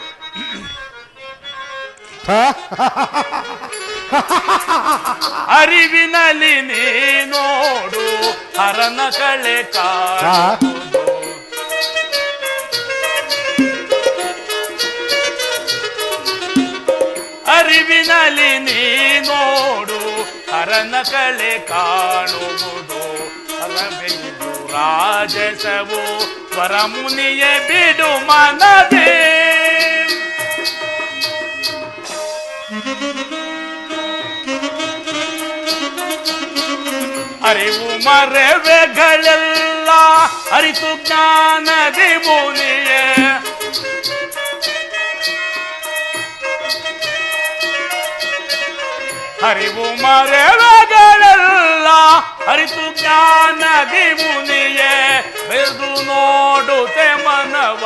ಅರಿವಿನಲ್ಲಿ ನೀ ನೋಡು ಹರನ ಕಳೆ ಕಾಣುವುದು. ಅರಿವಿನಲ್ಲಿ ನೀ ನೋಡು ಹರನ ಕಳೆ ಕಾಣುವುದು. ಅರವೆಯುವುದು ರಾಜಸವು ವರಮುನಿಯೇ ಬಿಡು ಮನದೇ. ಅರಿವು ಮರೆವೆಗಳೆಲ್ಲ ಅರಿತು ಜ್ಞಾನದಿ ಮುನಿಯೇ. ಅರಿವು ಮರೆವೆಗಳೆಲ್ಲ ಅರಿತು ಜ್ಞಾನದಿ ಮುನಿಯೇ. ಬೆಳೆದು ನೋಡುತ್ತೆ ಮನವ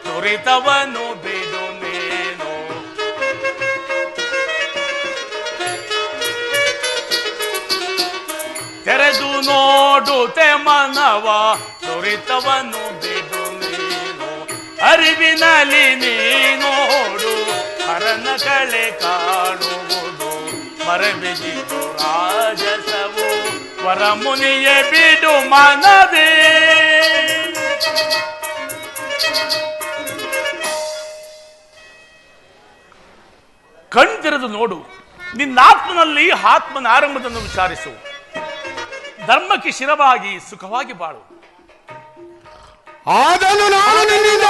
ನುರಿತವನು ಬಿಡು ನೀನು. ತೆರೆದು ನೋಡುತ್ತೆ ಮನವ ನುರಿತವನು ಬಿಡು ನೀನು. ಅರಿವಿನಲ್ಲಿ ನೀ ನೋಡು ಹರನ ಕಳೆ ಕಾಣುವುದು. ಮರಬಿದ್ದು ರಾಜಸವು ವರಮುನಿಯೇ ಬಿಡು ಮನದೇ. ಕಣ್ತೆರೆದು ನೋಡು, ನಿನ್ನಾತ್ಮನಲ್ಲಿ ಆತ್ಮನ ಆರಂಭವನ್ನು ವಿಚಾರಿಸು. ಧರ್ಮಕ್ಕೆ ಶಿರವಾಗಿ ಸುಖವಾಗಿ ಬಾಳು. ಅದನ್ನು ನಾನು ನಿನ್ನಿಂದ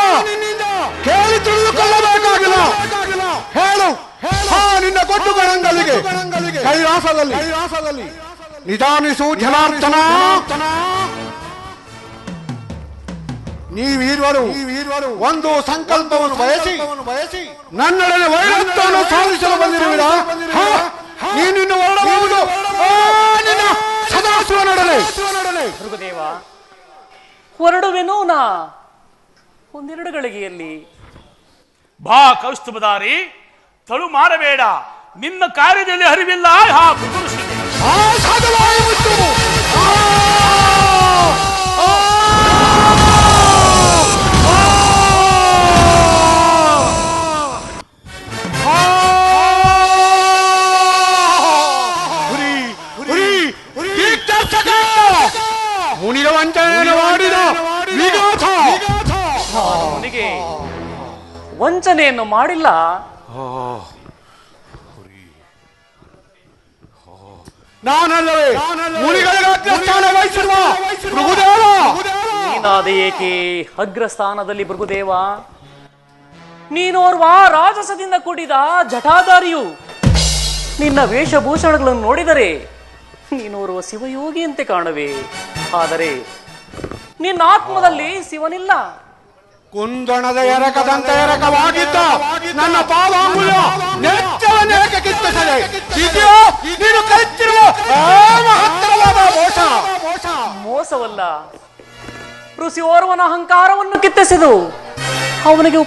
ಕೇಳಿ ತಿಳಿದುಕೊಳ್ಳಬೇಕಾಗಿಲ್ಲ. ಹೇಳು, ನಿನ್ನ ಕೊಟ್ಟು ಗಣಗಳಿಗೆ ಕೈಲಾಸದಲ್ಲಿ ನಿಧಾನಿಸು ಜನಾರ್ದನ. ನೀವೀರ್ವರು ಒಂದು ಸಂಕಲ್ಪವನ್ನು ಬಯಸಿ ನನ್ನೊಡನೆ ವೈರತ್ವವನ್ನು ಸಾಧಿಸಲು ಬಂದಿರುವಿರಾ? ನೀನಿನ್ನು ಹೊರಡಬಹುದು ನಿನ್ನ ಸದಾಶಿವನೊಡನೆ. ಮೃಗದೇವ, ಹೊರಡುವೆನೋ ನಾ ಒಂದೆರಡು ಗಳಿಗೆಯಲ್ಲಿ. ಬಾ ಕೌಸ್ತುಭಧಾರಿ, ತಳು ಮಾಡಬೇಡ. ನಿನ್ನ ಕಾರ್ಯದಲ್ಲಿ ಅರಿವಿಲ್ಲ ಆ ಪುರುಷನಿಗೆ. ಮುನಿಯ ವಂಚನೆಯನ್ನು ಮಾಡಿದ ಅವನಿಗೆ ವಂಚನೆಯನ್ನು ಮಾಡಿಲ್ಲ. ನಾನಲ್ಲವೇ ಮುನಿಗಳಿಗೆ ಅಗ್ರಸ್ಥಾನ ವಹಿಸಿರುವ ಭೃಗುದೇವ. ನೀನಾದ ಏಕೆ ಅಗ್ರಸ್ಥಾನದಲ್ಲಿ ಭೃಗುದೇವ? ನೀನೋರ್ವ ರಾಜಸದಿಂದ ಕೂಡಿದ ಜಟಾಧಾರಿಯು. ನಿನ್ನ ವೇಷಭೂಷಣಗಳನ್ನು ನೋಡಿದರೆ ನೀನೋರ್ವ ಶಿವಯೋಗಿಯಂತೆ ಕಾಣುವೆ. ಆದರೆ ನಿನ್ನ ಆತ್ಮದಲ್ಲಿ ಶಿವನಿಲ್ಲ. ಕುಂದಣದ ಎರಕದಂತೆ ಎರಕವಾಗಿದ್ದ ನನ್ನ ಪಾದಾಂಗುಲ ನೆಚ್ಚವನ್ನೇಕೆ ಕಿತ್ತಿಸದೆ ಇದೆಯೋ ನೀನು ಕಲಿತಿರುವ ಮಹತ್ತರವಾದ ಮೋಸ. ಮೋಸವಲ್ಲ, ಋಷಿ ಓರ್ವನ ಅಹಂಕಾರವನ್ನು ಕಿತ್ತಿಸಿದು ಅವನಿಗೆ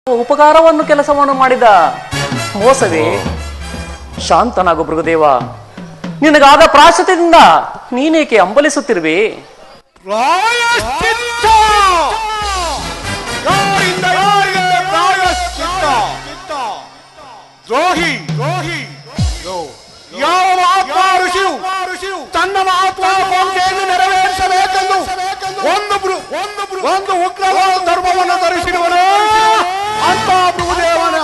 ಉಪಕಾರವನ್ನು ಕೆಲಸವನ್ನು ಮಾಡಿದ ಮೋಸವೇ. ಶಾಂತನಾಗು ಭೃಗುದೇವ. ನಿನಗಾದ ಪ್ರಾಶಸ್ತ್ಯದಿಂದ ನೀನೇಕೆ ಅಂಬಲಿಸುತ್ತಿರುವೆ? ದ್ರೋಹಿ ಯಾವ ಮಹಾತ್ಮ ಋಷಿಯು ತನ್ನ ಮಹಾತ್ವಾಕಾಂಕ್ಷೆಯನ್ನು ನೆರವೇರಿಸಬೇಕೆಂದು ಒಂದು ಉಗ್ರವಾದ ಧರ್ಮವನ್ನು ಧರಿಸಿರುವನು ಅಂತ ಭೃಗುದೇವನ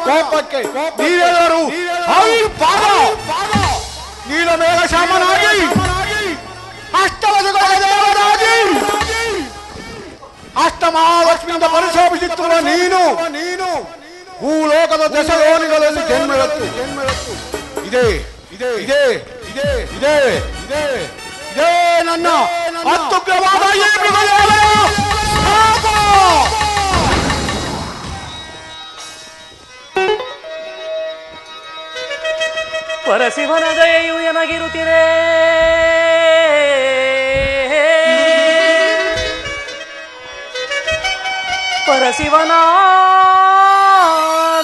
ಕೋಪಕ್ಕೆ ನೀವೆಲ್ಲರೂ ನೀಲ ಮೇಘ ಶ್ಯಾಮನಾಗಿ ಅಷ್ಟವಸುಗಳ ದೇವರಾಗಿ ಅಷ್ಟಮಹಾಲಕ್ಷ್ಮಿಯಿಂದ ಪರಿಶೋಭಿಸುತ್ತಿರುವ ನೀನು ಭೂಲೋಕದ ದಶಯೋನಿಗಳಲ್ಲಿ ಜನ್ಮೆಳತ್ತು. ಇದೇ ನನ್ನ ಅತ್ಯುಗ್ರವಾದ ಈ ಮೃಗದೇವರ ಶಾಪ. ಪರಶಿವನ ದಯೆಯು ಎನಗಿರುತ್ತಿರೆ. ಪರಶಿವನ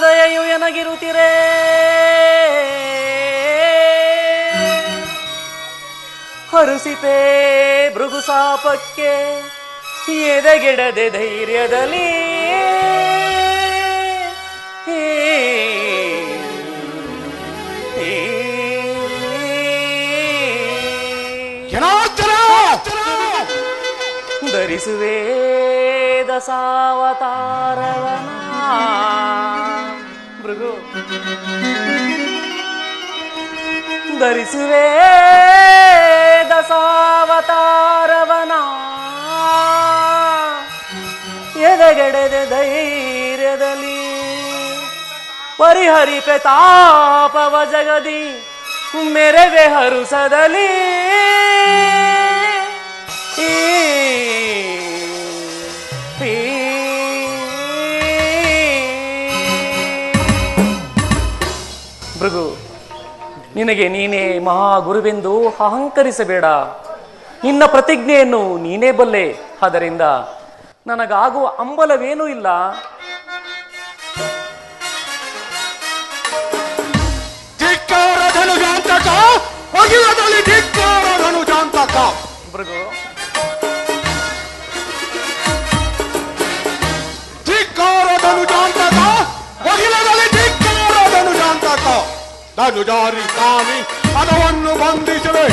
ದಯೆಯು ಎನಗಿರುತ್ತಿರೆ. ಹರುಸಿಪೆ ಭೃಗು ಶಾಪಕ್ಕೆ ಎದೆಗೆಡದೆ ಧೈರ್ಯದಲ್ಲಿ ಧರಿಸುವೆ ದಸಾವತಾರವನ ಭೃಗು ಧರಿಸುವೆ ದಸಾವತಾರವನ ಎದೆಗೆಡೆದ ಧೈರ್ಯದಲ್ಲಿ ಪರಿಹರಿಪೆ ತಾಪವ ಜಗದಿ ಮೆರವೆ ಹರುಸದಲ್ಲಿ ಭೃಗು, ನಿನಗೆ ನೀನೇ ಮಹಾಗುರುವೆಂದು ಅಹಂಕರಿಸಬೇಡ. ನಿನ್ನ ಪ್ರತಿಜ್ಞೆಯನ್ನು ನೀನೇ ಬಲ್ಲೆ. ಆದ್ದರಿಂದ ನನಗಾಗುವ ಅಂಬಲವೇನೂ ಇಲ್ಲ. ಭೃಗು, ನಾನು ಜಾರಿ ಕಾಣಿ ಹಣವನ್ನು ಬಂಧಿಸುವೆ.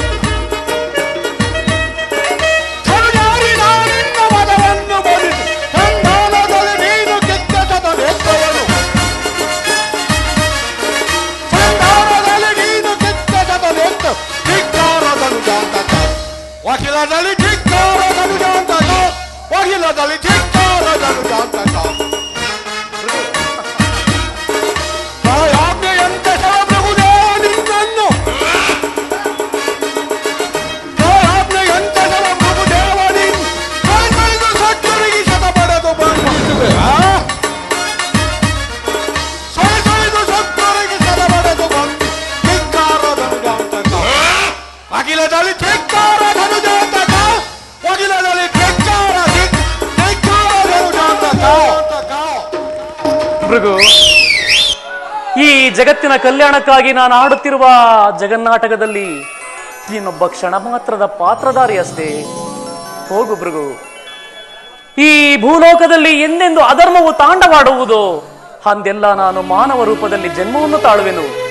ಜಾರಿ ನಾನಿನ್ನ ಮದವನ್ನು ಬಂಧಿಸಿ ಸಂಧಾನದಲ್ಲಿ ನೀನು ಕೆತ್ತದ ನೇತ್ರವನ್ನು ಸಂಧಾನದಲ್ಲಿ ನೀನು ಕೆತ್ತದ ನೇತ್ರ ಧಿಕ್ಕಾರದನು ಜಾಂತಕ ವಕೀಲದಲ್ಲಿ ಧಿಕ್ಕಾರದನು ಜಾಂತಕ ವಕೀಲದಲ್ಲಿ ಧಿಕ್ಕಾರದನು ಜಾಂತಕ ಭೃಗು, ಈ ಜಗತ್ತಿನ ಕಲ್ಯಾಣಕ್ಕಾಗಿ ನಾನು ಆಡುತ್ತಿರುವ ಜಗನ್ನಾಟಕದಲ್ಲಿ ನೀನೊಬ್ಬ ಕ್ಷಣ ಮಾತ್ರದ ಪಾತ್ರಧಾರಿ ಅಷ್ಟೇ. ಹೋಗು ಭೃಗು. ಈ ಭೂಲೋಕದಲ್ಲಿ ಎಂದೆಂದು ಅಧರ್ಮವು ತಾಂಡವಾಡುವುದು ಅಂದೆಲ್ಲ ನಾನು ಮಾನವ ರೂಪದಲ್ಲಿ ಜನ್ಮವನ್ನು ತಾಳುವೆನು.